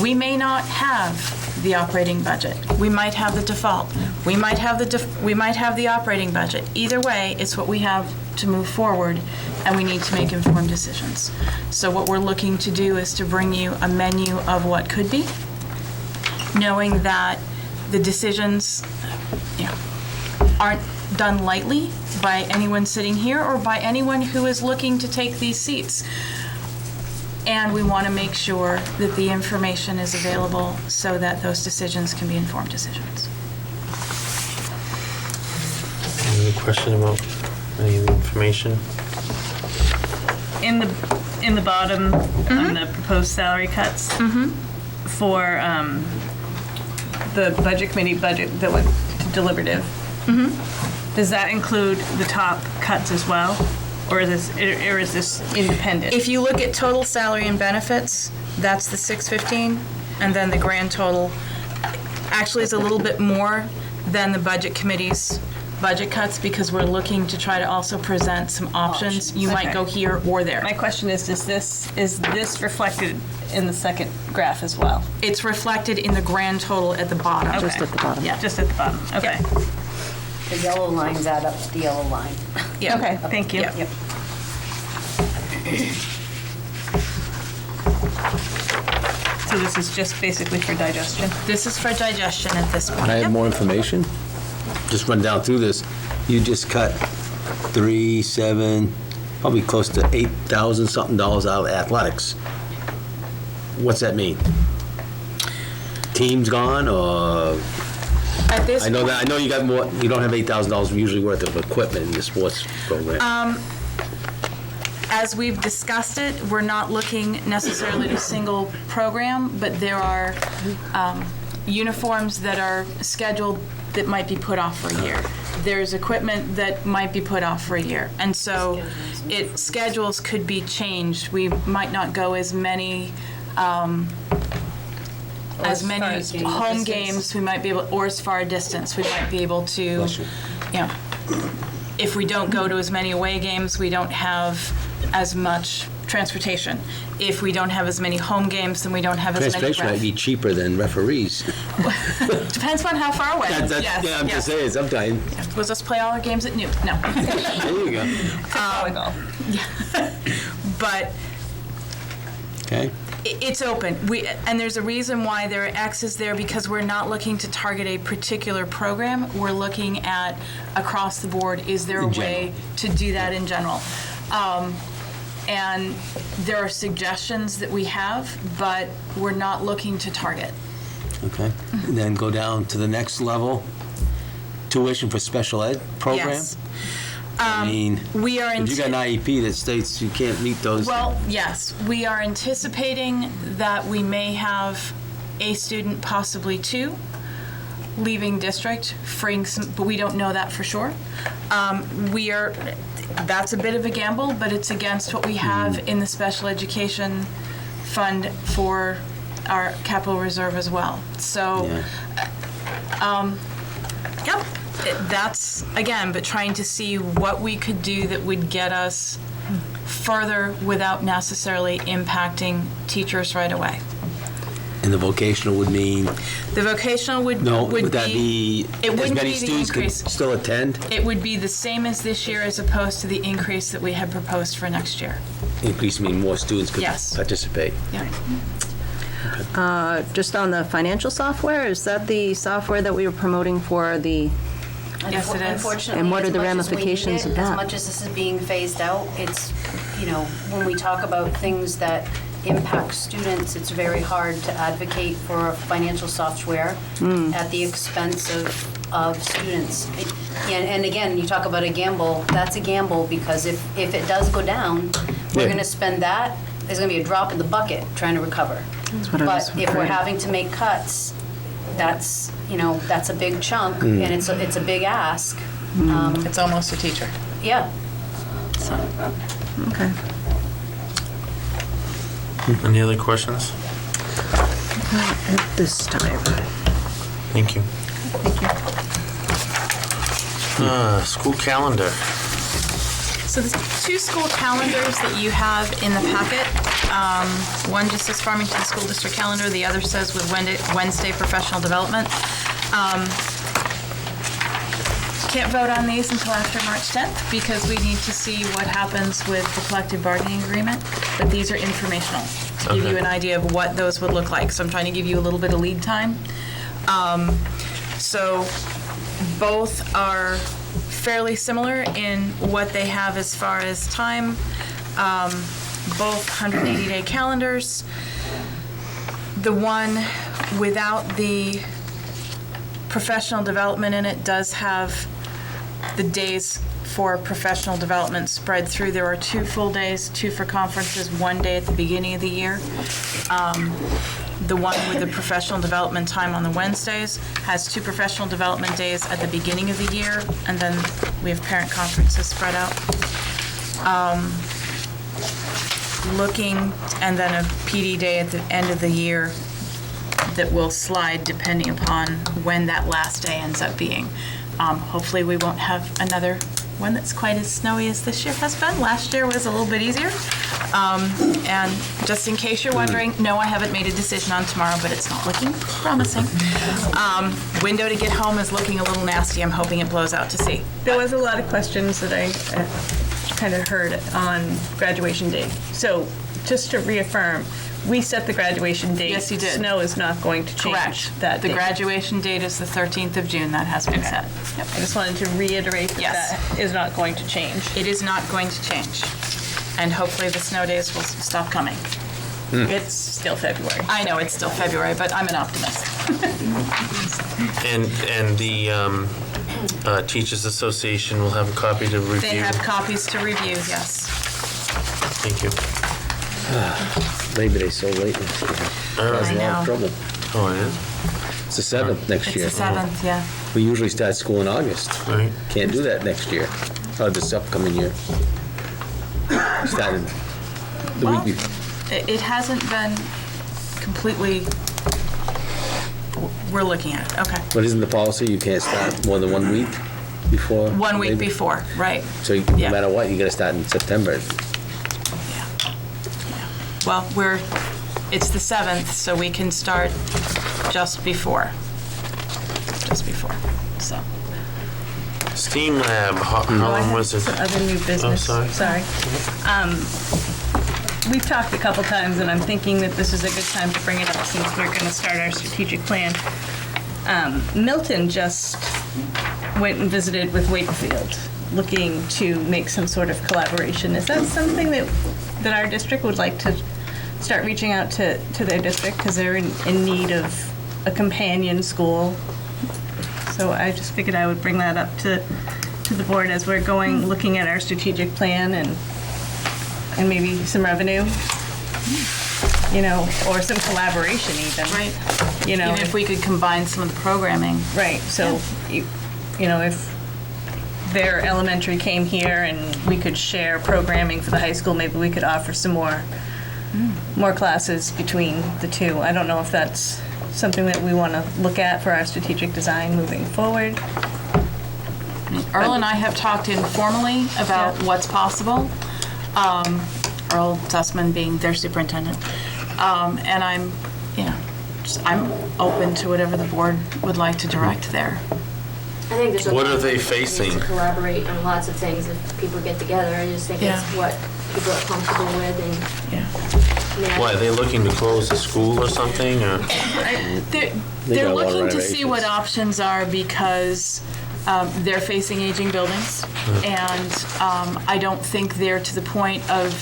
We may not have the operating budget. We might have the default. We might have the operating budget. Either way, it's what we have to move forward, and we need to make informed decisions. So what we're looking to do is to bring you a menu of what could be, knowing that the decisions, aren't done lightly by anyone sitting here or by anyone who is looking to take these seats. And we want to make sure that the information is available so that those decisions can be informed decisions. Any question about any of the information? In the bottom, on the proposed salary cuts for the budget committee budget that went to deliberative, does that include the top cuts as well? Or is this independent? If you look at total salary and benefits, that's the 615, and then the grand total actually is a little bit more than the budget committee's budget cuts because we're looking to try to also present some options. You might go here or there. My question is this reflected in the second graph as well? It's reflected in the grand total at the bottom. Okay. Just at the bottom. Yeah. Just at the bottom, okay. The yellow lines add up to the yellow line. Yeah. Okay, thank you. Yeah. So this is just basically for digestion? This is for digestion at this point. Can I have Yep. more information? Just run down through this. You just cut 3, 7, probably close to $8,000 something out of athletics. What's that mean? Teams gone, or? At this I know you got more. You don't have $8,000 usually worth of equipment in the sports program. As we've discussed it, we're not looking necessarily at a single program, but there are uniforms that are scheduled that might be put off for a year. There's equipment that might be put off for a year. And so schedules could be changed. We might not go as many home games. We might be able, or as far a distance, we might be able to, if we don't go to as many away games, we don't have as much transportation. If we don't have as many home games, then we don't have as many Transportation might be cheaper than referees. Depends on how far away. Yeah, I'm just saying, sometimes. Was us play all our games at noon? No. There you go. But Okay. it's open. And there's a reason why there are X's there, because we're not looking to target a particular program. We're looking at across the board, is there a way to do that in general? And there are suggestions that we have, but we're not looking to target. Okay. And then go down to the next level. Tuition for special ed program? Yes. I mean, we are if you got an IEP that states you can't meet those. Well, yes, we are anticipating that we may have a student, possibly two, leaving district, freeing some, but we don't know that for sure. That's a bit of a gamble, but it's against what we have in the special education fund for our capital reserve as well. So, yep. That's, again, but trying to see what we could do that would get us further without necessarily impacting teachers right away. And the vocational would mean, The vocational would would that be, it as wouldn't many be the students could increase. still attend? It would be the same as this year as opposed to the increase that we had proposed for next year. Increase mean more students could Yes. participate. Yeah. Just on the financial software, is that the software that we were promoting for the, Yes, it is. Unfortunately, And what are as the much as we need ramifications it, of that? As much as this is being phased out, it's, when we talk about things that impact students, it's very hard to advocate for financial software at the expense of students. And again, you talk about a gamble, that's a gamble, because if it does go down, we're Yeah. going to spend that, there's going to be a drop in the bucket trying to recover. That's what I was But if we're afraid. having to make cuts, that's a big chunk, and it's a big ask. It's almost a teacher. Yeah. okay. Any other questions? This time. Thank you. School calendar. So the two school calendars that you have in the packet, one just says Farmington School District calendar, the other says with Wednesday professional development. Can't vote on these until after March 10th because we need to see what happens with the collective bargaining agreement. But these are informational to give you Okay. an idea of what those would look like. So I'm trying to give you a little bit of lead time. So both are fairly similar in what they have as far as time. Both 180-day calendars. The one without the professional development in it does have the days for professional development spread through. There are 2 full days, 2 for conferences, 1 day at the beginning of the year. The one with the professional development time on the Wednesdays has 2 professional development days at the beginning of the year, and then we have parent conferences spread out. And then a PD day at the end of the year that will slide depending upon when that last day ends up being. Hopefully we won't have another one that's quite as snowy as this year has been. Last year was a little bit easier. And just in case you're wondering, no, I haven't made a decision on tomorrow, but it's not looking promising. Window to get home is looking a little nasty. I'm hoping it blows out to sea. There was a lot of questions that I kind of heard on graduation day. So just to reaffirm, we set the graduation date. Yes, you did. Snow is not going to change Correct. that The date. graduation date is the 13th of June. That has been set. Yep. I just wanted to reiterate that Yes. that is not going to change. It is not going to change. And hopefully the snow days will stop coming. It's still February. I know it's still February, but I'm an optimist. And the Teachers Association will have a copy to review. They have copies to review, yes. Thank you. Labor Day's so late next year. Cause a lot know. of trouble. Oh, it is? It's the 7th next It's year. the 7th, yeah. We usually start school in August. Right. Can't do that next year, or this upcoming year. Starting the Well, week before. It hasn't been completely, we're looking at it, okay. But isn't the policy you can't start more than 1 week before? 1 week Labor? before, right. So Yeah. no matter what, you gotta start in September. Well, it's the 7th, so we can start just before. So, STEAM Lab, how long was it? Some other new business. sorry. We've talked a couple times, and I'm thinking that this is a good time to bring it up since we're going to start our strategic plan. Milton just went and visited with Wakefield, looking to make some sort of collaboration. Is that something that our district would like to start reaching out to their district because they're in need of a companion school? So I just figured I would bring that up to the board as we're looking at our strategic plan and maybe some revenue, or some collaboration even. right. Even Even if we could combine some of the programming. Right, so, if their elementary came here and we could share programming for the high school, maybe we could offer some more classes between the two. I don't know if that's something that we want to look at for our strategic design moving forward. Earl and I have talked informally about what's possible. Earl Sussman being their superintendent. And I'm, I'm open to whatever the board would like to direct there. I think there's a What lot are of they opportunities facing? to collaborate on lots of things if people get together. I just think it's Yeah. what people are comfortable with and. Yeah. Why, are they looking to close the school or something, or? They're got a lot of looking to see what renovations. options are because they're facing aging buildings. And I don't think they're to the point of,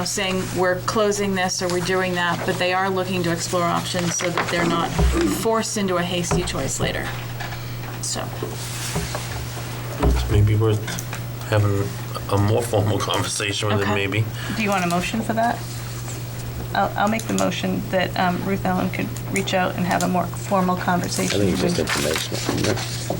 saying we're closing this or we're doing that, but they are looking to explore options so that they're not forced into a hasty choice later. So, It's maybe worth having a more formal conversation with them, Okay. maybe. Do you want a motion for that? I'll make the motion that Ruth Ellen could reach out and have a more formal I conversation. think it's just informational.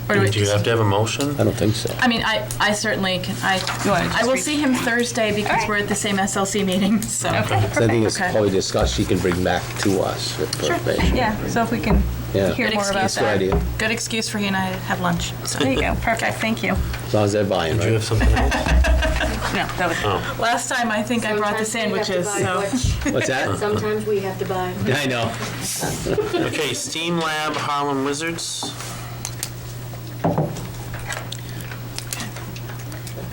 or do we Do you just- have to have a motion? I don't think so. I mean, I certainly can, You wanna just I will reach- see him Thursday because Alright. we're at the same SLC meeting, so. So I think it's Okay. probably discussed, she can bring back to us for information. Yeah, so if we can Yeah. hear Good more about excuse. Good that. idea. Good excuse for you and I to have lunch. So. There you go, perfect, thank you. As long as they're buying, Do you right? have something else? No, that was, Last time, I think I brought the Sometimes we have to sandwiches, buy so. What's that? Sometimes we have to buy. I know. Okay, STEAM Lab Harlem Wizards.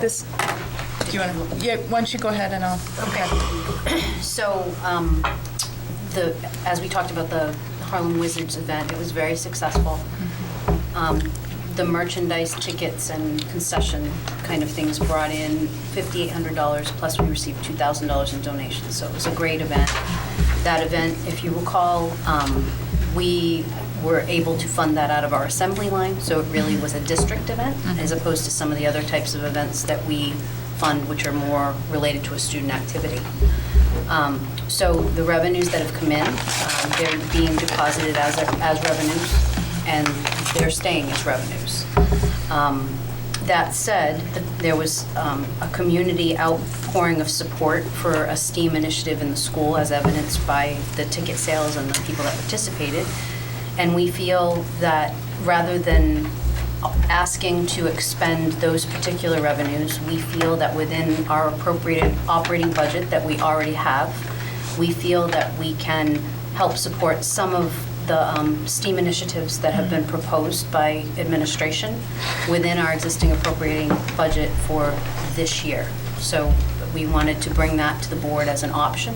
This, do you want to, yeah, why don't you go ahead and I'll. Okay. So, as we talked about the Harlem Wizards event, it was very successful. The merchandise, tickets, and concession kind of things brought in $5,800, plus we received $2,000 in donations, so it was a great event. That event, if you recall, we were able to fund that out of our assembly line, so it really was a district event, as opposed to some of the other types of events that we fund, which are more related to a student activity. So the revenues that have come in, they're being deposited as revenues, and they're staying as revenues. That said, there was a community outpouring of support for a STEAM initiative in the school, as evidenced by the ticket sales and the people that participated. And we feel that rather than asking to expend those particular revenues, we feel that within our appropriated operating budget that we already have, we feel that we can help support some of the STEAM initiatives that have been proposed by administration within our existing appropriating budget for this year. So we wanted to bring that to the board as an option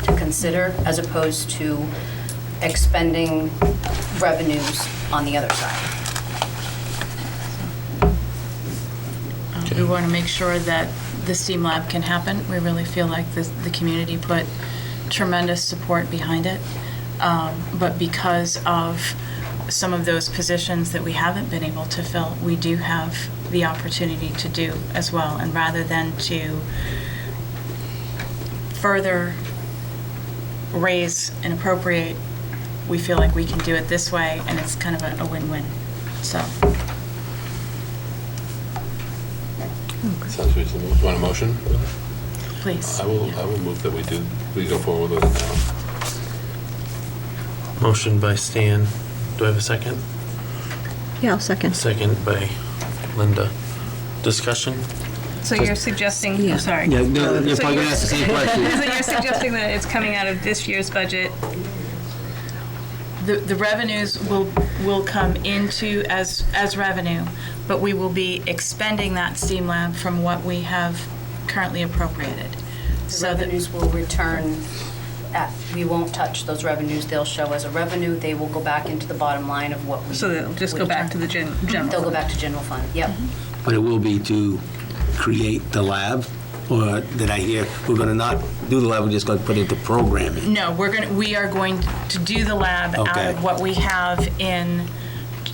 to consider, as opposed to expending revenues on the other side. We want to make sure that the STEAM Lab can happen. We really feel like the community put tremendous support behind it. But because of some of those positions that we haven't been able to fill, we do have the opportunity to do as well. And rather than to further raise and appropriate, we feel like we can do it this way, and it's kind of a win-win. So, Sounds reasonable. Do you want a motion? please. I will move that we go forward with it now. Motion by Stan. Do I have a second? Yeah, I'll second. Second by Linda. Discussion? so you're suggesting, Yeah. sorry. Yeah, no, you're So probably gonna ask the same question. So you're suggesting that it's coming out of this year's budget? The revenues will come into as revenue, but we will be expending that STEAM Lab from what we have currently appropriated. The So that- revenues will return, we won't touch those revenues, they'll show as a revenue, they will go back into the bottom line of what we. So they'll just go would back to the return. general They'll go fund? back to general fund, yep. But it will be to create the lab, or did I hear, we're gonna not do the lab, we're just gonna put it into programming? No, we are going to do the lab out Okay. of what we have in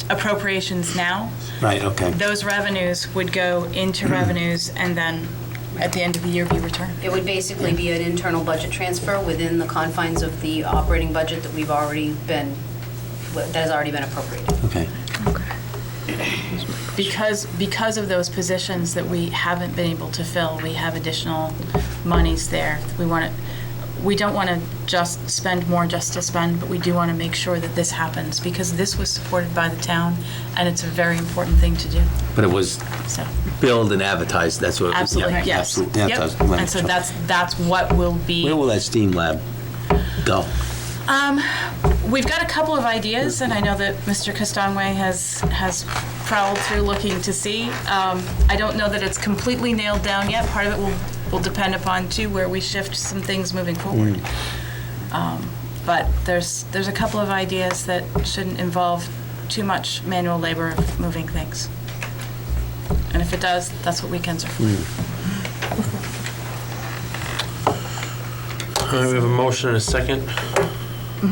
appropriations now. Right, okay. Those revenues would go into revenues and then at the end of the year be returned. It would basically be an internal budget transfer within the confines of the operating budget that has already been appropriated. Okay. Because of those positions that we haven't been able to fill, we have additional monies there. We don't want to just spend more just to spend, but we do want to make sure that this happens because this was supported by the town and it's a very important thing to do. But it was So, billed and advertised, that's what. absolutely, yeah, yes. absolutely, Yep. advertised. Right. And so that's what will be. Where will that STEAM lab go? We've got a couple of ideas, and I know that Mr. Castongway has prowled through looking to see. I don't know that it's completely nailed down yet. Part of it will depend upon, too, where we shift some things moving forward. But there's a couple of ideas that shouldn't involve too much manual labor of moving things. And if it does, that's what weekends are for. All right, we have a motion and a second.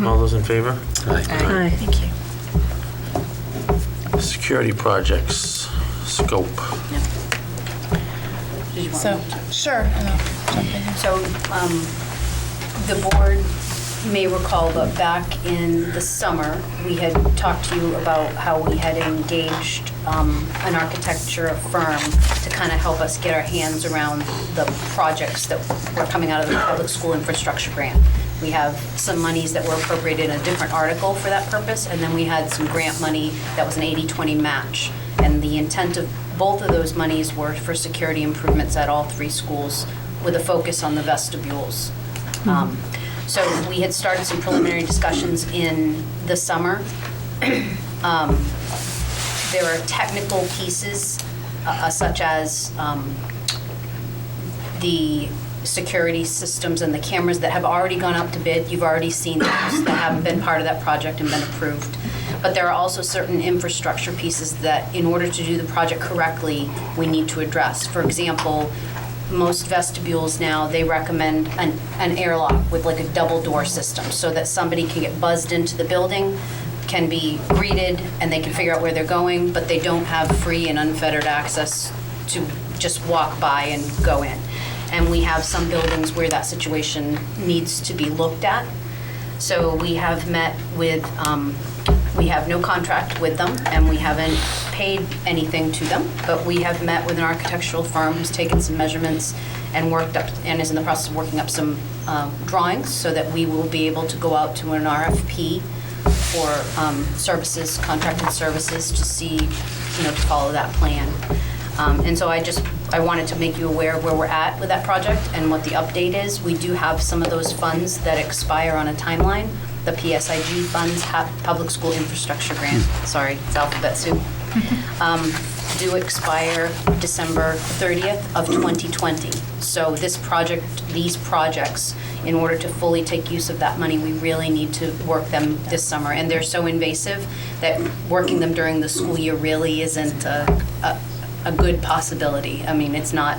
All those in favor? Aye. Thank you. Security projects, scope. Did you want So, me to? sure. So, the board may recall that back in the summer, we had talked to you about how we had engaged an architecture firm to kind of help us get our hands around the projects that were coming out of the public school infrastructure grant. We have some monies that were appropriated in a different article for that purpose, and then we had some grant money that was an 80-20 match. And the intent of both of those monies were for security improvements at all 3 schools with a focus on the vestibules. So we had started some preliminary discussions in the summer. There are technical pieces such as the security systems and the cameras that have already gone out to bid. You've already seen those that haven't been part of that project and been approved. But there are also certain infrastructure pieces that, in order to do the project correctly, we need to address. For example, most vestibules now, they recommend an airlock with like a double door system so that somebody can get buzzed into the building, can be greeted, and they can figure out where they're going, but they don't have free and unfettered access to just walk by and go in. And we have some buildings where that situation needs to be looked at. So we have met with, we have no contract with them, and we haven't paid anything to them, but we have met with an architectural firm who's taken some measurements and worked up, and is in the process of working up some drawings so that we will be able to go out to an RFP for services, contracted services, to see, to follow that plan. And so I wanted to make you aware of where we're at with that project and what the update is. We do have some of those funds that expire on a timeline. The PSIG funds, Public School Infrastructure Grant, sorry, it's alphabet soup, do expire December 30th of 2020. So these projects, in order to fully take use of that money, we really need to work them this summer. And they're so invasive that working them during the school year really isn't a good possibility. I mean, it's not,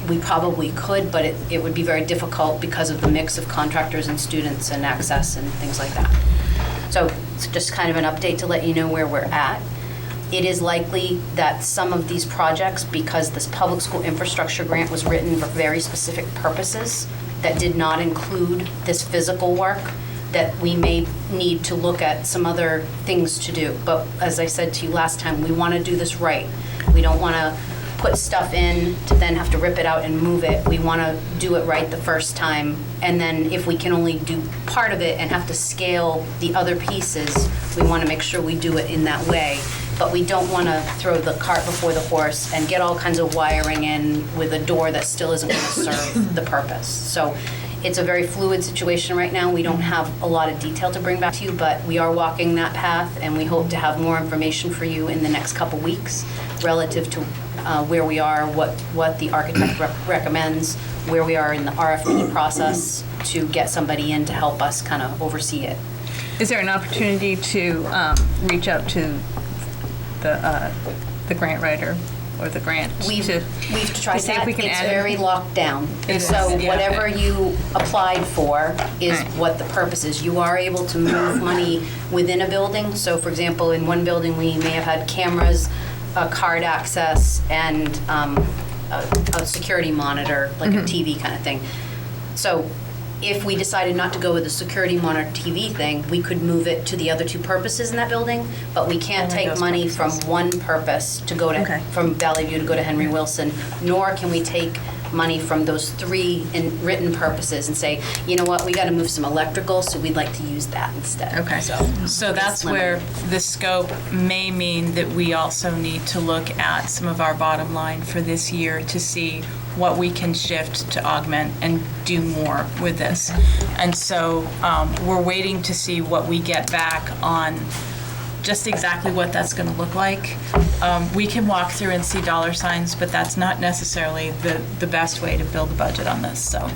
we probably could, but it would be very difficult because of the mix of contractors and students and access and things like that. So it's just kind of an update to let you know where we're at. It is likely that some of these projects, because this public school infrastructure grant was written for very specific purposes that did not include this physical work, that we may need to look at some other things to do. But as I said to you last time, we want to do this right. We don't want to put stuff in to then have to rip it out and move it. We want to do it right the first time. And then if we can only do part of it and have to scale the other pieces, we want to make sure we do it in that way. But we don't want to throw the cart before the horse and get all kinds of wiring in with a door that still isn't going to serve the purpose. So it's a very fluid situation right now. We don't have a lot of detail to bring back to you, but we are walking that path, and we hope to have more information for you in the next couple weeks relative to where we are, what the architect recommends, where we are in the RFP process to get somebody in to help us kind of oversee it. Is there an opportunity to reach out to the grant writer or the grant? We've tried to see if that. we can It's add it? very locked down. It So is, yeah. whatever you applied for is Right. what the purpose is. You are able to move money within a building. So for example, in one building, we may have had cameras, card access, and a security monitor, like a TV kind of thing. So if we decided not to go with the security monitor TV thing, we could move it to the other 2 purposes in that building, but we can't Only take those money purposes. from one purpose to go to, Okay. from Valley View to go to Henry Wilson, nor can we take money from those 3 in written purposes and say, you know what, we got to move some electrical, so we'd like to use that instead. Okay, so that's where the scope may mean that we also need to look at some of our bottom line for this year to see what we can shift to augment and do more with this. And so we're waiting to see what we get back on just exactly what that's going to look like. We can walk through and see dollar signs, but that's not necessarily the best way to build a budget on this, so.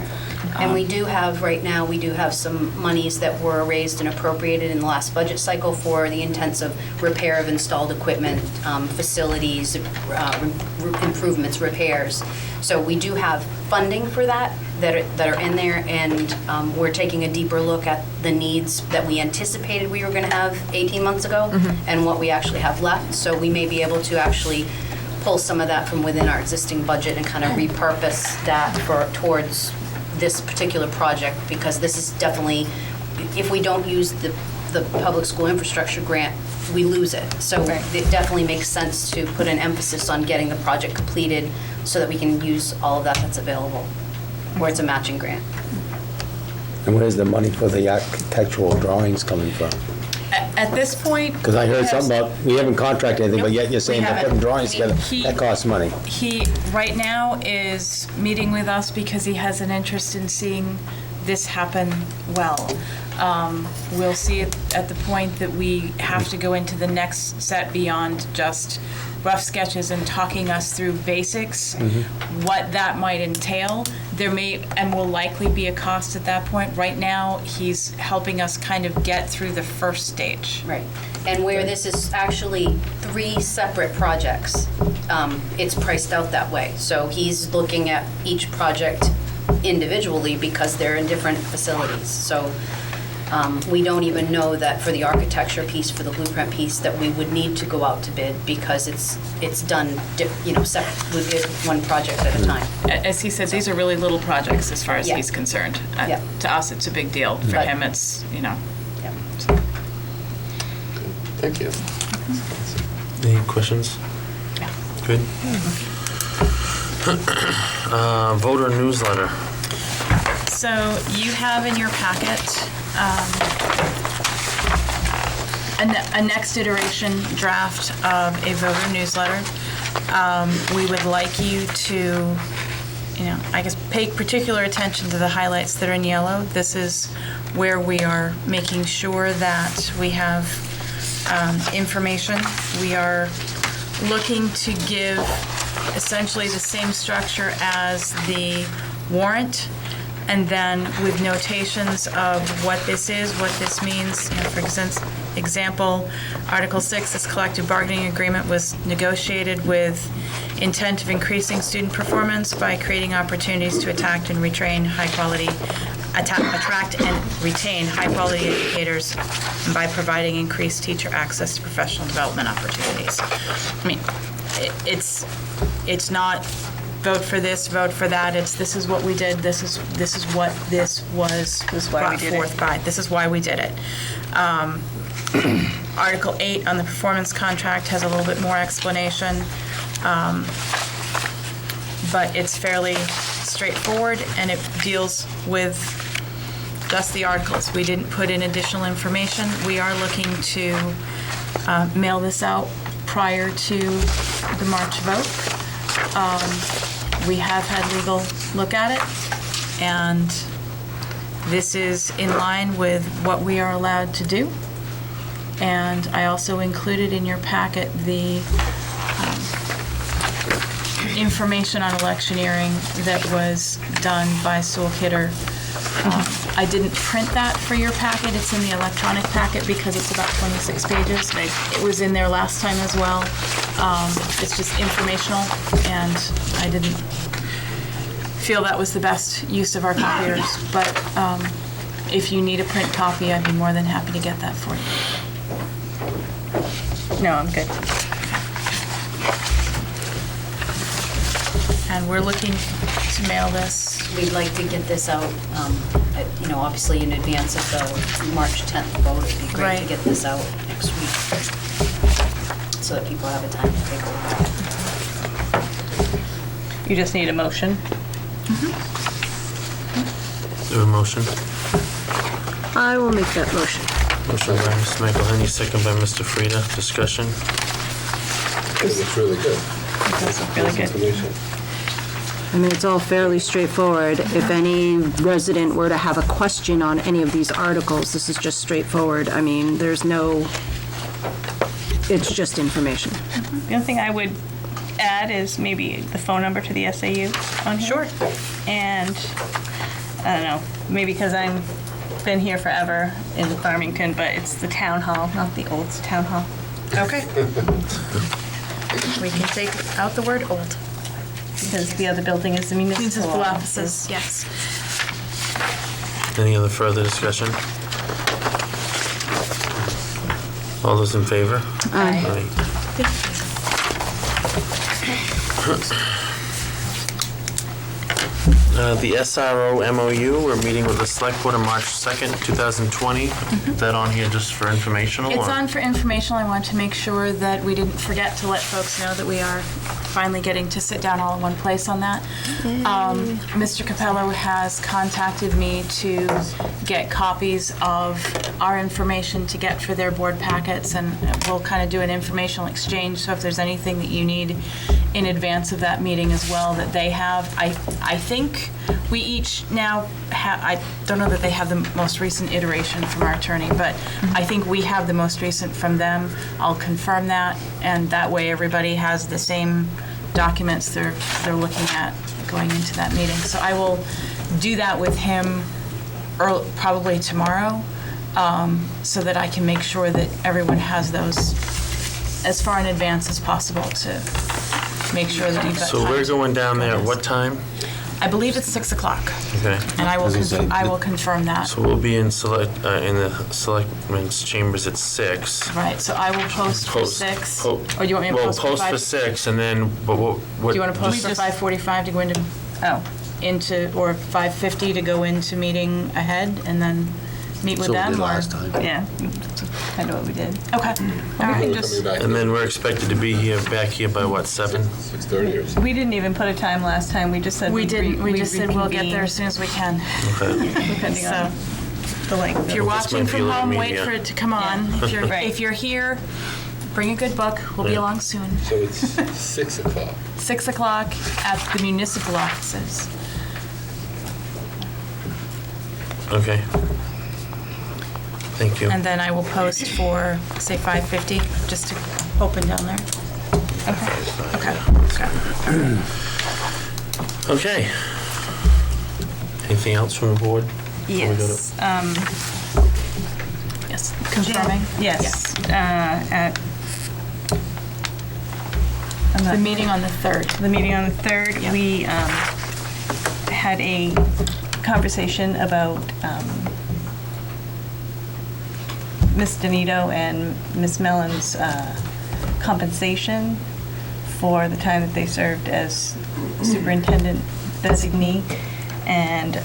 And we do have, right now, we do have some monies that were raised and appropriated in the last budget cycle for the intents of repair of installed equipment, facilities, improvements, repairs. So we do have funding for that are in there, and we're taking a deeper look at the needs that we anticipated we were going to have 18 months ago and what we actually have left. So we may be able to actually pull some of that from within our existing budget and kind of repurpose that towards this particular project, because this is definitely, if we don't use the public school infrastructure grant, we lose it. So it definitely makes sense to put an emphasis on getting the project completed so that we can use all of that that's available, where it's a matching grant. And where's the money for the architectural drawings coming from? At this point. Because I heard something about, we haven't contracted anything, but yet you're saying We they're haven't. putting drawings together. That costs money. He, right now, is meeting with us because he has an interest in seeing this happen well. We'll see it at the point that we have to go into the next set beyond just rough sketches and talking us through basics, what that might entail. There may and will likely be a cost at that point. Right now, he's helping us kind of get through the first stage. Right. And where this is actually 3 separate projects, it's priced out that way. So he's looking at each project individually because they're in different facilities. So we don't even know that for the architecture piece, for the blueprint piece, that we would need to go out to bid because it's done, separate, we did one project at a time. As he said, these are really little projects as far as Yeah. he's concerned. Yeah. To us, it's a big deal. For But- him, it's, Yeah. Thank you. Any questions? Good. Voter newsletter. So you have in your packet a next iteration draft of a voter newsletter. We would like you to, I guess, pay particular attention to the highlights that are in yellow. This is where we are making sure that we have information. We are looking to give essentially the same structure as the warrant, and then with notations of what this is, what this means. For example, Article 6, this collective bargaining agreement was negotiated with intent of increasing student performance by creating opportunities to attract and retain high-quality educators, and by providing increased teacher access to professional development opportunities. I mean, it's not vote for this, vote for that. It's this is what we did. This is what this was brought forth by. This is why we did it. Article 8 on the performance contract has a little bit more explanation, but it's fairly straightforward, and it deals with just the articles. We didn't put in additional information. We are looking to mail this out prior to the March vote. We have had legal look at it, and this is in line with what we are allowed to do. And I also included in your packet the information on electioneering that was done by Sewell Kidder. I didn't print that for your packet. It's in the electronic packet because it's about 26 pages. It was in there last time as well. It's just informational, and I didn't feel that was the best use of our copiers. But if you need a print copy, I'd be more than happy to get that for you. No, I'm good. And we're looking to mail this. We'd like to get this out, obviously in advance of the March 10th vote. It'd be great to Right. get this out next week so that people have a time to take a look at it. You just need a motion? Do you have a motion? I will make that motion. Motion by Ms. McElhenney, second by Mr. Frieda. Discussion? It's really good. It does look really good. Information. I mean, it's all fairly straightforward. If any resident were to have a question on any of these articles, this is just straightforward. I mean, there's no, it's just information. The only thing I would add is maybe the phone number to the SAU on here. Sure. And, I don't know, maybe because I'm been here forever in Farmington, but it's the town hall, not the old town hall. Okay. We can take out the word old. Because the other building is the municipal Municipal offices. offices, yes. Any other further discussion? All those in favor? Aye. The SRO MOU, we're meeting with the Select Board on March 2nd, 2020. Is that on here just for informational? It's or- on for informational. I want to make sure that we didn't forget to let folks know that we are finally getting to sit down all in one place on that. Mr. Capello has contacted me to get copies of our information to get for their board packets, and we'll kind of do an informational exchange. So if there's anything that you need in advance of that meeting as well that they have, I think we each now have, I don't know that they have the most recent iteration from our attorney, but I think we have the most recent from them. I'll confirm that, and that way everybody has the same documents they're looking at going into that meeting. So I will do that with him probably tomorrow, so that I can make sure that everyone has those as far in advance as possible to make sure that you've got So time we're to going down go there, this. what time? I believe it's 6 o'clock, Okay. and I will, Does it say- I will confirm that. So we'll be in the Selectmen's chambers at 6. Right, so I will post for 6. Or do you want me to Well, post for 5? post for 6, and then, but what? Do you want to post for 5:45 to go into, or 5:50 to go into meeting ahead and then meet with So we them? did or- last time. Yeah, that's kind of what we did. Okay, all right. Coming back And then we're expected to be back here by what, 7? 6:30 or something. We didn't even put a time last time, we just said We we'd didn't, we we'd just said we'll get there as reconvene, soon as we can. Okay. depending So on the length. if you're This watching might be a from little home, wait media. for it to come on. Right. If you're here, bring a good book. We'll be Yeah. along soon. So it's 6 o'clock. 6 o'clock at the municipal offices. Okay. Thank you. And then I will post for, say, 5:50, just to open down there. Okay. Okay. Anything else from the board? before we go to- Yes, Yes, confirming? yes, at The meeting on the 3rd. the meeting on the 3rd, Yeah. we had a conversation about Ms. Donito and Ms. Mellon's compensation for the time that they served as superintendent designee. And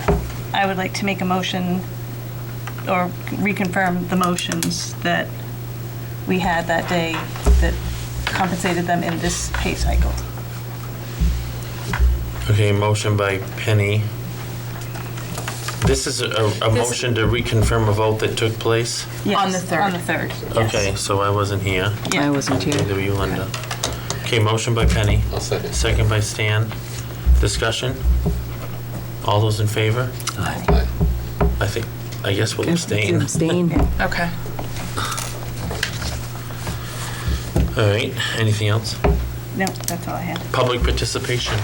I would like to make a motion, or reconfirm the motions that we had that day that compensated them in this pay cycle. Okay, motion by Penny. This is a motion to reconfirm a vote that took place? On the 3rd. On the 3rd. Okay, so I wasn't here. I wasn't here. Neither were you, Linda. Okay, motion by Penny. I'll second. Second by Stan. Discussion? All those in favor? Aye. I guess we'll abstain. Abstain. Okay. All right, anything else? No, that's all I had. Public participation.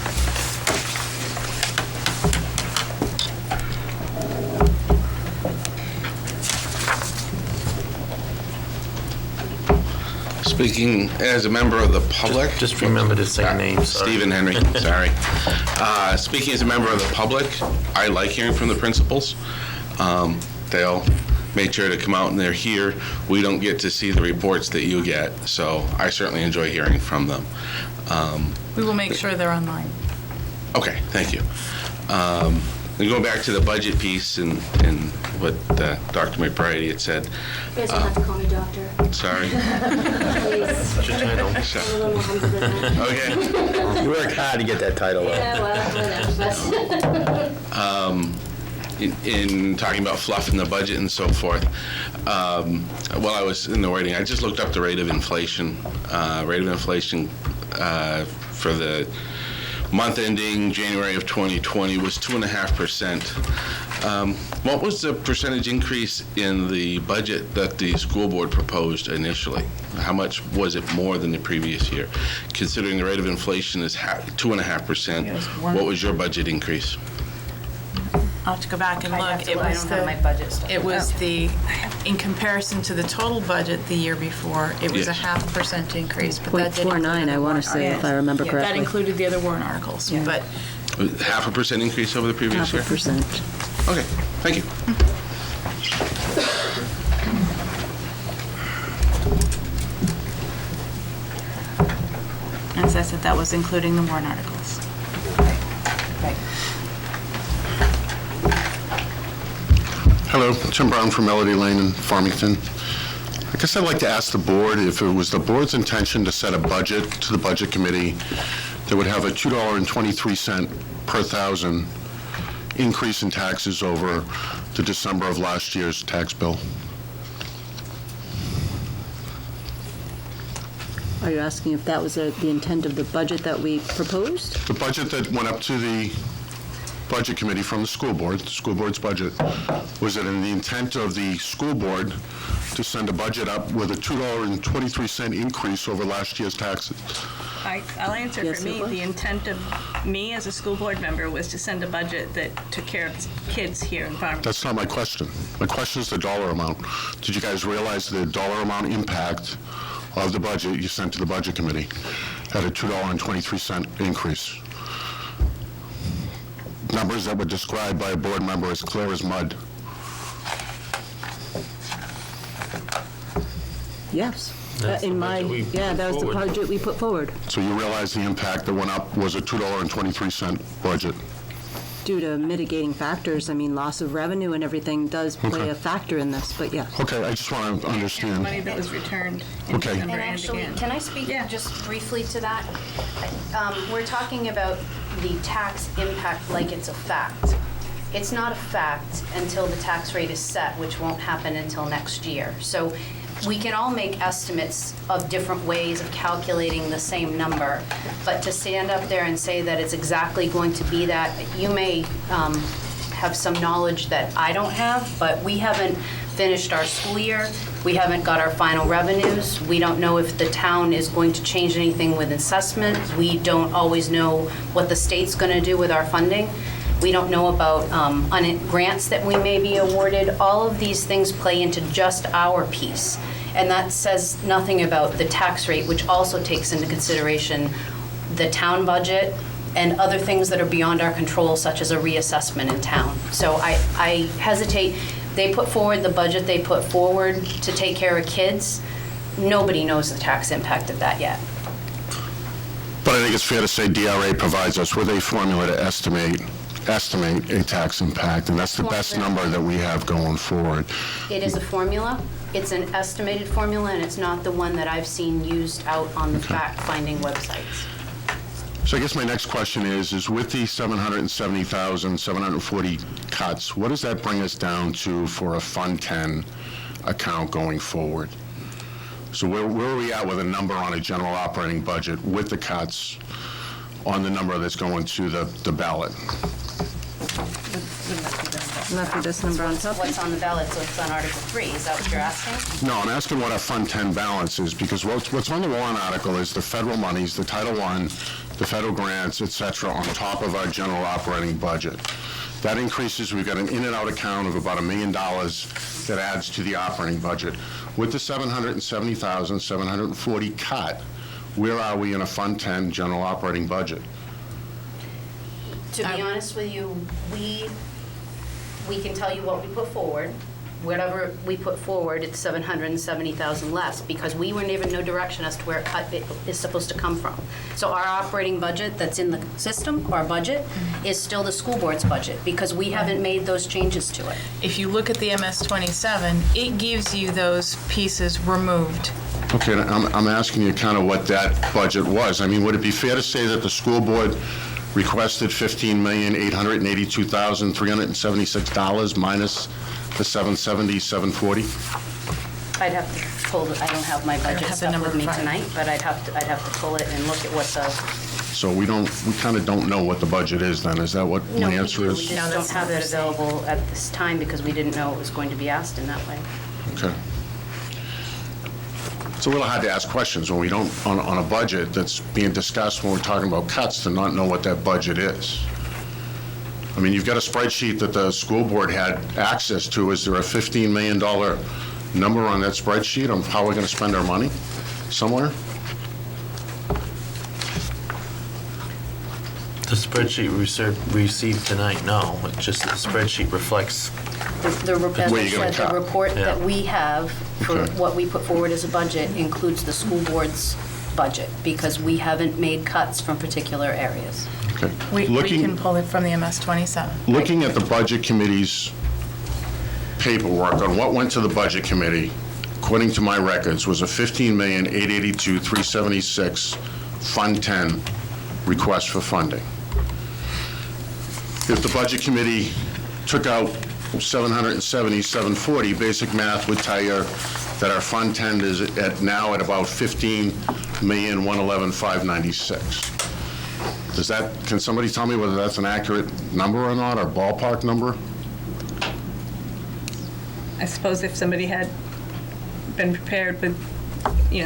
Speaking as a member of the public. Just remember to say your name, sorry. Stephen Henry, sorry. Speaking as a member of the public, I like hearing from the principals. They'll make sure to come out and they're here. We don't get to see the reports that you get, so I certainly enjoy hearing from them. We will make sure they're online. Okay, thank you. And going back to the budget piece and what Dr. McBride had said. You guys don't have to call me doctor. Sorry. Please. What's your title? I'm a little more humble than that. Okay. You worked hard to get that title. Yeah, well, whatever. In talking about fluff in the budget and so forth, while I was in the writing, I just looked up the rate of inflation. Rate of inflation for the month ending January of 2020 was 2.5%. What was the percentage increase in the budget that the school board proposed initially? How much was it more than the previous year? Considering the rate of inflation is 2.5%, what was your budget increase? I'll have to go back and I look. have to look. I don't have my budget stuff. It was in comparison to the total budget the year before, it was a Yes. 0.5% increase, but that did include 0.49, I want to say, if I remember that correctly. included the other warrant articles, but 0.5% increase over the previous year? 0.5%. Okay, thank you. as I said, that was including the warrant articles. Hello, Tim Brown from Melody Lane in Farmington. I guess I'd like to ask the board if it was the board's intention to set a budget to the budget committee that would have a $2.23 per thousand increase in taxes over the December of last year's tax bill. Are you asking if that was the intent of the budget that we proposed? The budget that went up to the budget committee from the school board's budget, was it in the intent of the school board to send a budget up with a $2.23 increase over last year's taxes? I'll answer Yes, for it me. was. The intent of me as a school board member was to send a budget that took care of kids here in Farmington. That's not my question. My question is the dollar amount. Did you guys realize the dollar amount impact of the budget you sent to the budget committee at a $2.23 increase? Numbers that were described by a board member as clear as mud. Yes. That's the In my, budget we yeah, put that was the forward. budget we put forward. So you realize the impact that went up was a $2.23 budget. Due to mitigating factors, I mean, loss of revenue and everything does play Okay. a factor in this, but yes. Okay, I just want to And the understand. money that was returned in Okay. December And and actually, again. can I speak just briefly to that? We're talking about the tax impact like it's a fact. It's not a fact until the tax rate is set, which won't happen until next year. So we can all make estimates of different ways of calculating the same number, but to stand up there and say that it's exactly going to be that, you may have some knowledge that I don't have, but we haven't finished our school year. We haven't got our final revenues. We don't know if the town is going to change anything with assessment. We don't always know what the state's going to do with our funding. We don't know about grants that we may be awarded. All of these things play into just our piece. And that says nothing about the tax rate, which also takes into consideration the town budget and other things that are beyond our control, such as a reassessment in town. So I hesitate. They put forward the budget they put forward to take care of kids. Nobody knows the tax impact of that yet. But I think it's fair to say DRA provides us with a formula to estimate a tax impact, and that's the best number that we have going forward. It is a formula. It's an estimated formula, and it's not the one that I've seen used out on the fact-finding websites. So I guess my next question is with the 770,740 cuts, what does that bring us down to for a Fund 10 account going forward? So where are we at with a number on a general operating budget with the cuts on the number that's going to the ballot? Not for this number on top? What's on the ballot, so it's on Article 3. Is that what you're asking? No, I'm asking what our Fund 10 balance is, because what's on the warrant article is the federal monies, the Title I, the federal grants, et cetera, on top of our general operating budget. That increases, we've got an in and out account of about $1 million that adds to the operating budget. With the 770,740 cut, where are we in a Fund 10 general operating budget? To be honest with you, we can tell you what we put forward, whatever we put forward, it's 770,000 less, because we were given no direction as to where it is supposed to come from. So our operating budget that's in the system, our budget, is still the school board's budget, because we haven't made those changes to it. If you look at the MS-27, it gives you those pieces removed. Okay, I'm asking you kind of what that budget was. I mean, would it be fair to say that the school board requested $15,882,376 minus the $770, $740? I'd have to pull, I don't have my budget have the stuff number with me in front of me. tonight, but I'd have to pull it and look at what the, So we kind of don't know what the budget is then, is that what no, my we answer do, we is? just don't have it available at this time because we didn't know it was going to be asked in that way. Okay. It's a little hard to ask questions when we don't, on a budget that's being discussed when we're talking about cuts, to not know what that budget is. I mean, you've got a spreadsheet that the school board had access to. Is there a $15 million number on that spreadsheet on how we're going to spend our money somewhere? The spreadsheet we received tonight, no. It's just the spreadsheet reflects. The as Where I you gonna said, cut? the report Yeah. that we have for Okay. what we put forward as a budget includes the school board's budget, because we haven't made cuts from particular areas. Okay. We Looking- can pull it from the MS-27. Looking at the Budget Committee's paperwork on what went to the Budget Committee, according to my records, was a $15,882,376 Fund 10 request for funding. If the Budget Committee took out 770, 740, basic math would tell you that our Fund 10 is now at about 15,111,596. Can somebody tell me whether that's an accurate number or not, or ballpark number? I suppose if somebody had been prepared with,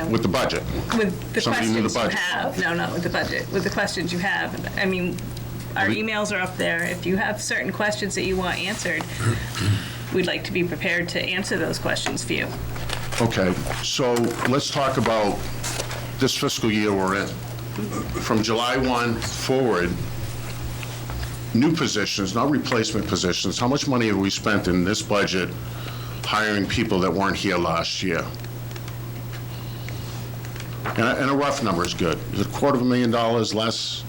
With the budget? with the somebody knew the questions you budget. have. No, not with the budget, with the questions you have. I mean, our emails are up there. If you have certain questions that you want answered, we'd like to be prepared to answer those questions for you. Okay, so let's talk about this fiscal year we're in. From July 1 forward, new positions, not replacement positions, how much money have we spent in this budget hiring people that weren't here last year? And a rough number is good. Is it $250,000 less?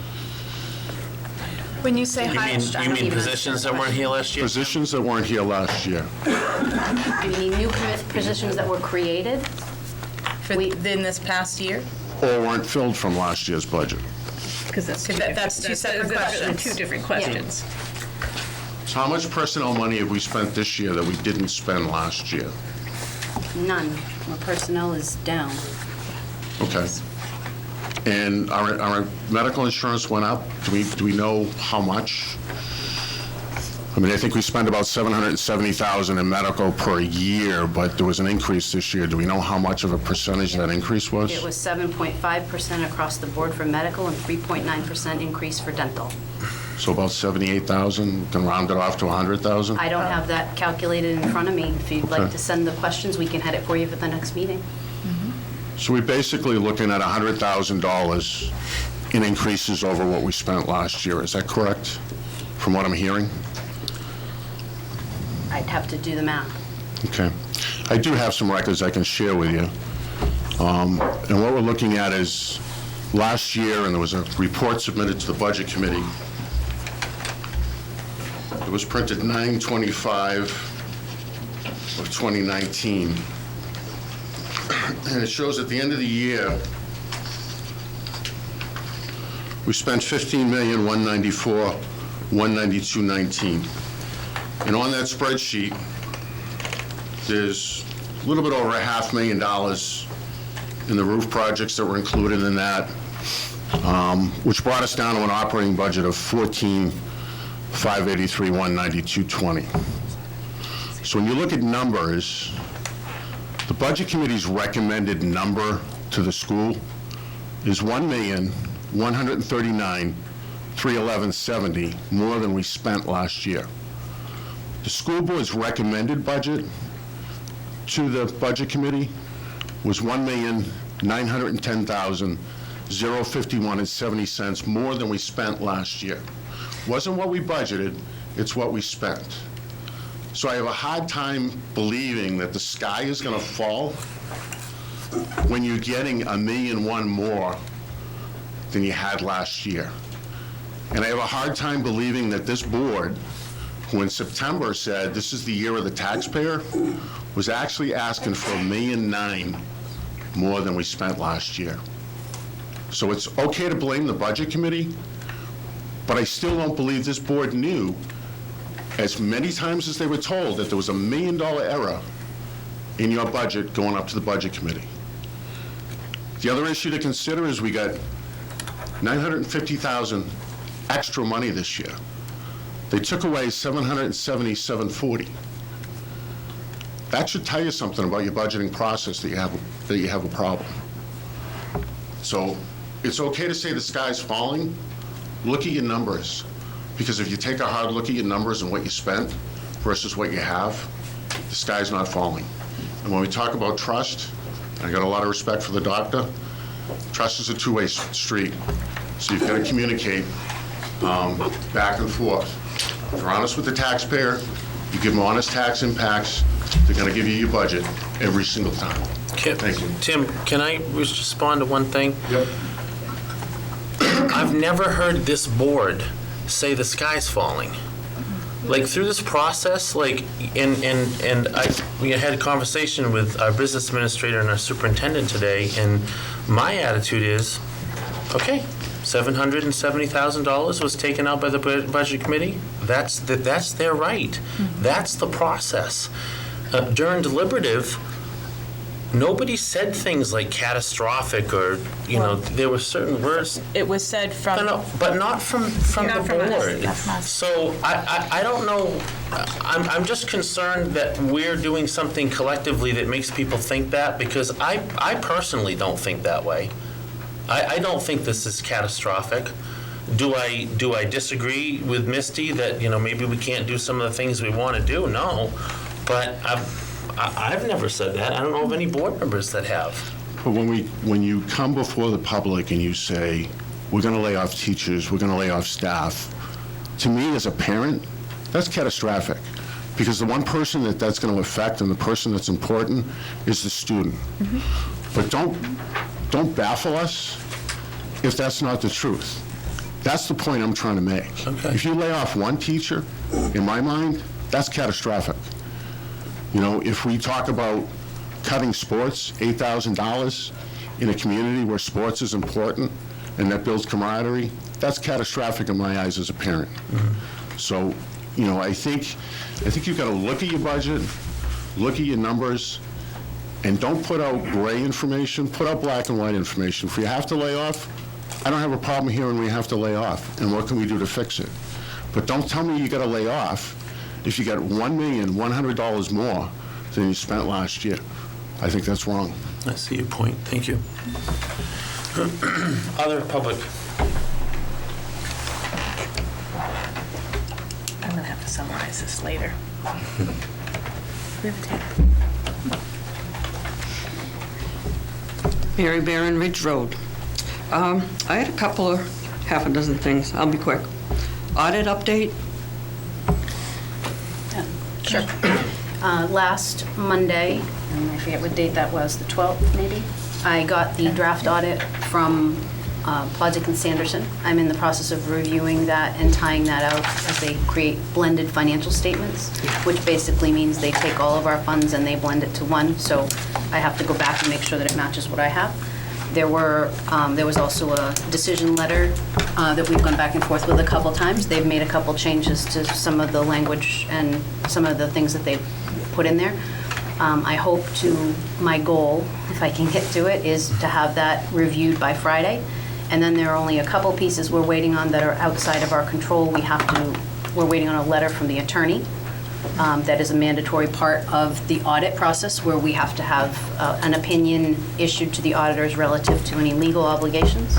When you say high, You mean positions that weren't here last year? Positions that weren't here last year. Do you mean new positions that were created? in this past year? Or weren't filled from last year's budget? Because that's two separate questions. Two different questions. So how much personnel money have we spent this year that we didn't spend last year? None. Our personnel is down. Okay. And our medical insurance went up. Do we know how much? I mean, I think we spend about $770,000 in medical per year, but there was an increase this year. Do we know how much of a percentage that increase was? It was 7.5% across the board for medical and 3.9% increase for dental. So about 78,000, can round it off to 100,000? I don't have that calculated in front of me. If you'd like Okay. to send the questions, we can head it for you for the next meeting. So we're basically looking at $100,000 in increases over what we spent last year. Is that correct, from what I'm hearing? I'd have to do the math. Okay. I do have some records I can share with you. And what we're looking at is last year, and there was a report submitted to the Budget Committee. It was printed 9/25 of 2019. And it shows at the end of the year, we spent $15,194,192.19. And on that spreadsheet, there's a little bit over $500,000 in the roof projects that were included in that, which brought us down to an operating budget of $14,583,192.20. So when you look at numbers, the Budget Committee's recommended number to the school is $1,139,311.70 more than we spent last year. The school board's recommended budget to the Budget Committee was $1,910,051.70 more than we spent last year. Wasn't what we budgeted, it's what we spent. So I have a hard time believing that the sky is going to fall when you're getting $1 million more than you had last year. And I have a hard time believing that this board, who in September said this is the year of the taxpayer, was actually asking for $1.9 million more than we spent last year. So it's okay to blame the Budget Committee, but I still don't believe this board knew, as many times as they were told, that there was $1 million error in your budget going up to the Budget Committee. The other issue to consider is we got $950,000 extra money this year. They took away $770,740. That should tell you something about your budgeting process, that you have a problem. So it's okay to say the sky's falling. Look at your numbers, because if you take a hard look at your numbers and what you spent versus what you have, the sky's not falling. And when we talk about trust, I got a lot of respect for the doctor. Trust is a two-way street, so you've got to communicate back and forth. If you're honest with the taxpayer, you give them honest tax impacts, they're going to give you your budget every single time. Thank you. Tim, can I respond to one thing? Yep. I've never heard this board say the sky's falling. Like, through this process, like, we had a conversation with our business administrator and our superintendent today, and my attitude is, okay, $770,000 was taken out by the Budget Committee. That's their right. That's the process. During deliberative, nobody said things like catastrophic or, there were certain words. It was said from... But not from Not the from us. board. That's not- So I don't know, I'm just concerned that we're doing something collectively that makes people think that, because I personally don't think that way. I don't think this is catastrophic. Do I disagree with Misty that, maybe we can't do some of the things we want to do? No. But I've never said that. I don't know of any board members that have. But when you come before the public and you say, we're going to lay off teachers, we're going to lay off staff, to me as a parent, that's catastrophic. Because the one person that's going to affect and the person that's important is the student. But don't baffle us if that's not the truth. That's the point I'm trying to make. Okay. If you lay off one teacher, in my mind, that's catastrophic. If we talk about cutting sports, $8,000 in a community where sports is important and that builds camaraderie, that's catastrophic in my eyes as a parent. So, I think you've got to look at your budget, look at your numbers, and don't put out gray information, put out black and white information. If you have to lay off, I don't have a problem hearing we have to lay off, and what can we do to fix it? But don't tell me you got to lay off if you got $1,100,000 more than you spent last year. I think that's wrong. I see your point. Thank you. Other public. I'm going to have to summarize this later. We have a tape. Mary Barron Ridge Road. I had a couple of half a dozen things. I'll be quick. Audit update. Sure. Last Monday, I forget what date that was, the 12th maybe, I got the draft audit from Plodzik and Sanderson. I'm in the process of reviewing that and tying that out as they create blended financial statements, which basically means they take all of our funds and they blend it to one. So I have to go back and make sure that it matches what I have. There was also a decision letter that we've gone back and forth with a couple times. They've made a couple changes to some of the language and some of the things that they've put in there. I hope my goal, if I can get to it, is to have that reviewed by Friday. And then there are only a couple pieces we're waiting on that are outside of our control. We're waiting on a letter from the attorney. That is a mandatory part of the audit process, where we have to have an opinion issued to the auditors relative to any legal obligations.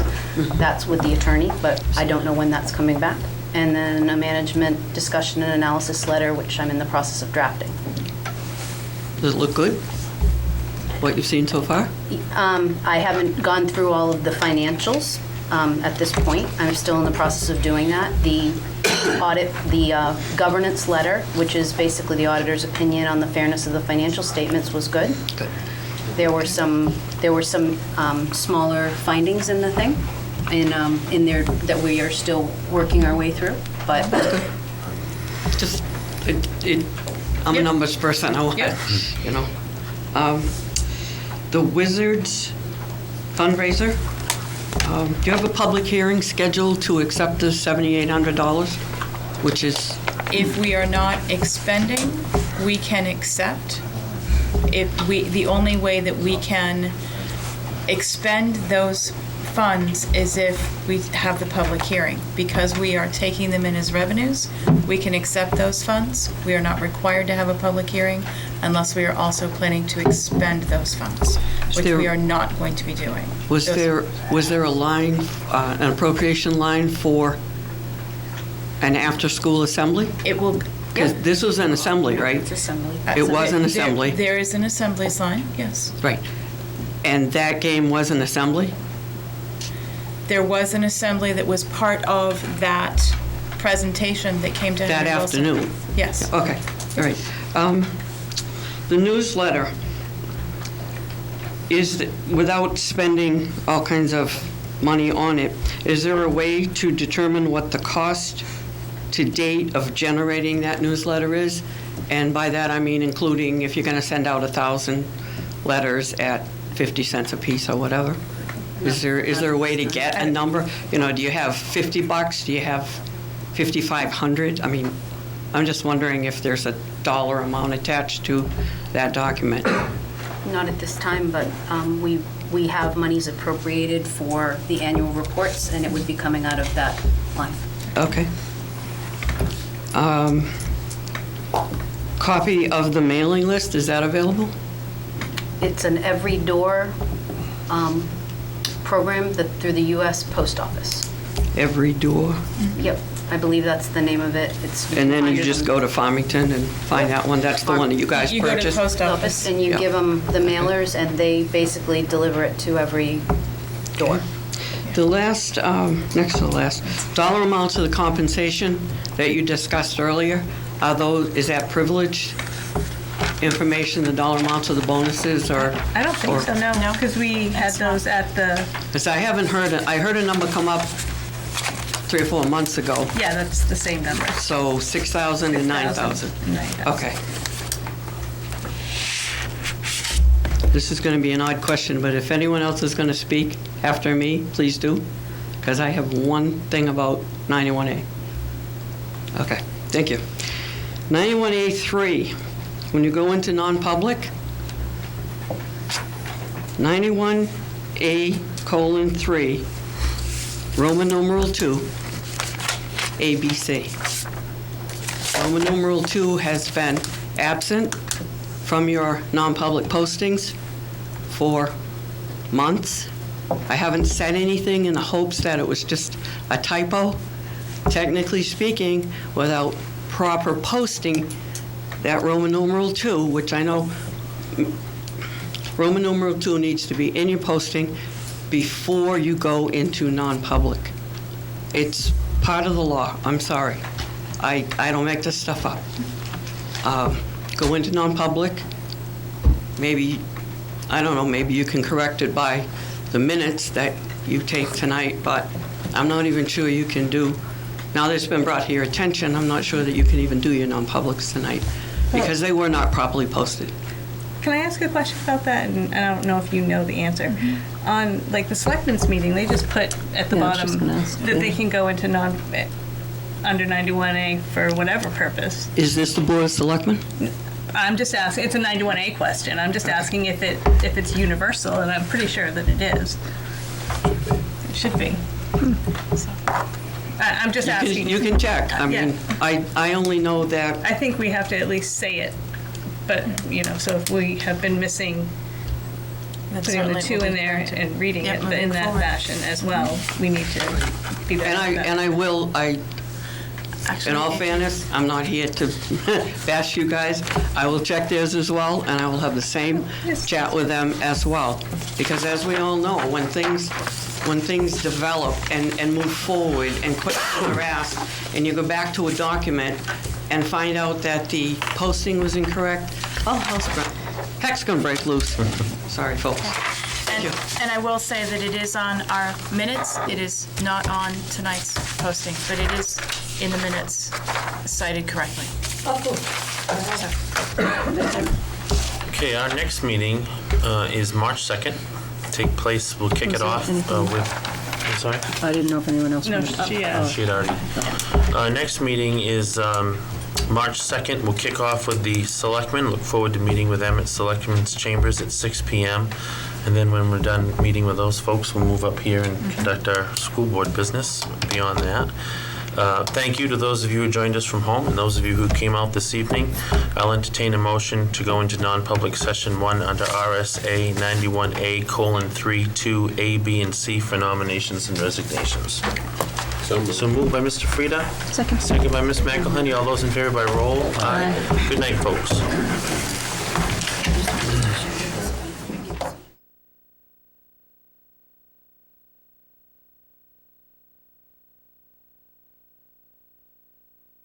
That's with the attorney, but I don't know when that's coming back. And then a management discussion and analysis letter, which I'm in the process of drafting. Does it look good? What you've seen so far? I haven't gone through all of the financials at this point. I'm still in the process of doing that. The audit, the governance letter, which is basically the auditor's opinion on the fairness of the financial statements, was good. Good. There were some smaller findings in the thing, in there that we are still working our way through, but. Just, I'm a numbers person, you know. The Wizards fundraiser, do you have a public hearing scheduled to accept the $7,800, which is? If we are not expending, we can accept. The only way that we can expend those funds is if we have the public hearing. Because we are taking them in as revenues, we can accept those funds. We are not required to have a public hearing unless we are also planning to expend those funds, which we are not going to be doing. Was there a line, an appropriation line for an after-school assembly? It will. Because this was an assembly, right? It's assembly. It was an assembly. There is an assemblies line, yes. Right. And that game was an assembly? There was an assembly that was part of that presentation that came to That Henry Wilson. afternoon? Yes. Okay, all right. The newsletter is, without spending all kinds of money on it, is there a way to determine what the cost to date of generating that newsletter is? And by that I mean including if you're going to send out 1,000 letters at 50 cents a piece or whatever. Is there a way to get a number? You know, do you have $50? Do you have 5,500? I mean, I'm just wondering if there's a dollar amount attached to that document. Not at this time, but we have monies appropriated for the annual reports, and it would be coming out of that line. Okay. Copy of the mailing list, is that available? It's an every door program through the U.S. Post Office. Every door? Yep, I believe that's the name of it. It's. And then you just go to Farmington and find that one? That's the one that you guys purchased? You go to the post office. And you Yeah. give them the mailers, and they basically deliver it to every door. The last, next to the last, dollar amounts of the compensation that you discussed earlier, is that privileged information, the dollar amounts of the bonuses, or? I don't think so, no, because we had those at the, Because I haven't heard, I heard a number come up 3 or 4 months ago, yeah, that's the same number. so 6,000 and 9,000. 9,000. Okay. This is going to be an odd question, but if anyone else is going to speak after me, please do, because I have one thing about 91A. Okay, thank you. 91A3, when you go into non-public, 91A:3, Roman numeral 2, ABC. Roman numeral 2 has been absent from your non-public postings for months. I haven't said anything in the hopes that it was just a typo. Technically speaking, without proper posting, that Roman numeral 2, which I know Roman numeral 2 needs to be in your posting before you go into non-public. It's part of the law. I'm sorry. I don't make this stuff up. Go into non-public. Maybe, I don't know, maybe you can correct it by the minutes that you take tonight, but I'm not even sure you can do, now that it's been brought to your attention, I'm not sure that you can even do your non-publics tonight because they were not properly posted. Can I ask a question about that? And I don't know if you know the answer. On, like, the selectmen's meeting, they just put at the Yeah, I was just bottom gonna ask, that yeah. they can go into under 91A for whatever purpose. Is this the Board of Selectmen? I'm just asking, it's a 91A question. I'm just asking if it's universal, and I'm pretty sure that it is. It should be. So, I'm just asking. You can check. I Yeah. mean, I only know that, I think we have to at least say it, but, so if we have been missing putting the 2 in there and reading it in that fashion as well, we need to be better at that. and I will, in all fairness, I'm not here to bash you guys. I will check theirs as well, and I will have the same chat with them as well. Because as we all know, when things when things develop and move forward and questions are asked, and you go back to a document and find out that the posting was incorrect, heck's gonna break loose. Sorry, folks. Thank you. And I will say that it is on our minutes. It is not on tonight's posting, but it is in the minutes cited correctly. Okay, our next meeting is March 2nd. Take place, we'll kick it off with, I'm sorry? I didn't know if anyone else No, wanted to. she, She had already. Our next meeting is March 2nd. We'll kick off with the selectmen. Look forward to meeting with them at Selectmen's Chambers at 6 p.m. And then when we're done meeting with those folks, we'll move up here and conduct our school board business beyond that. Thank you to those of you who joined us from home and those of you who came out this evening. I'll entertain a motion to go into non-public session 1 under RSA 91A:3, 2, A, B, and C for nominations and resignations. So moved by Mr. Frieda. Second. Second by Ms. McElhenney. All those in favor by roll. Aye. Good night, folks.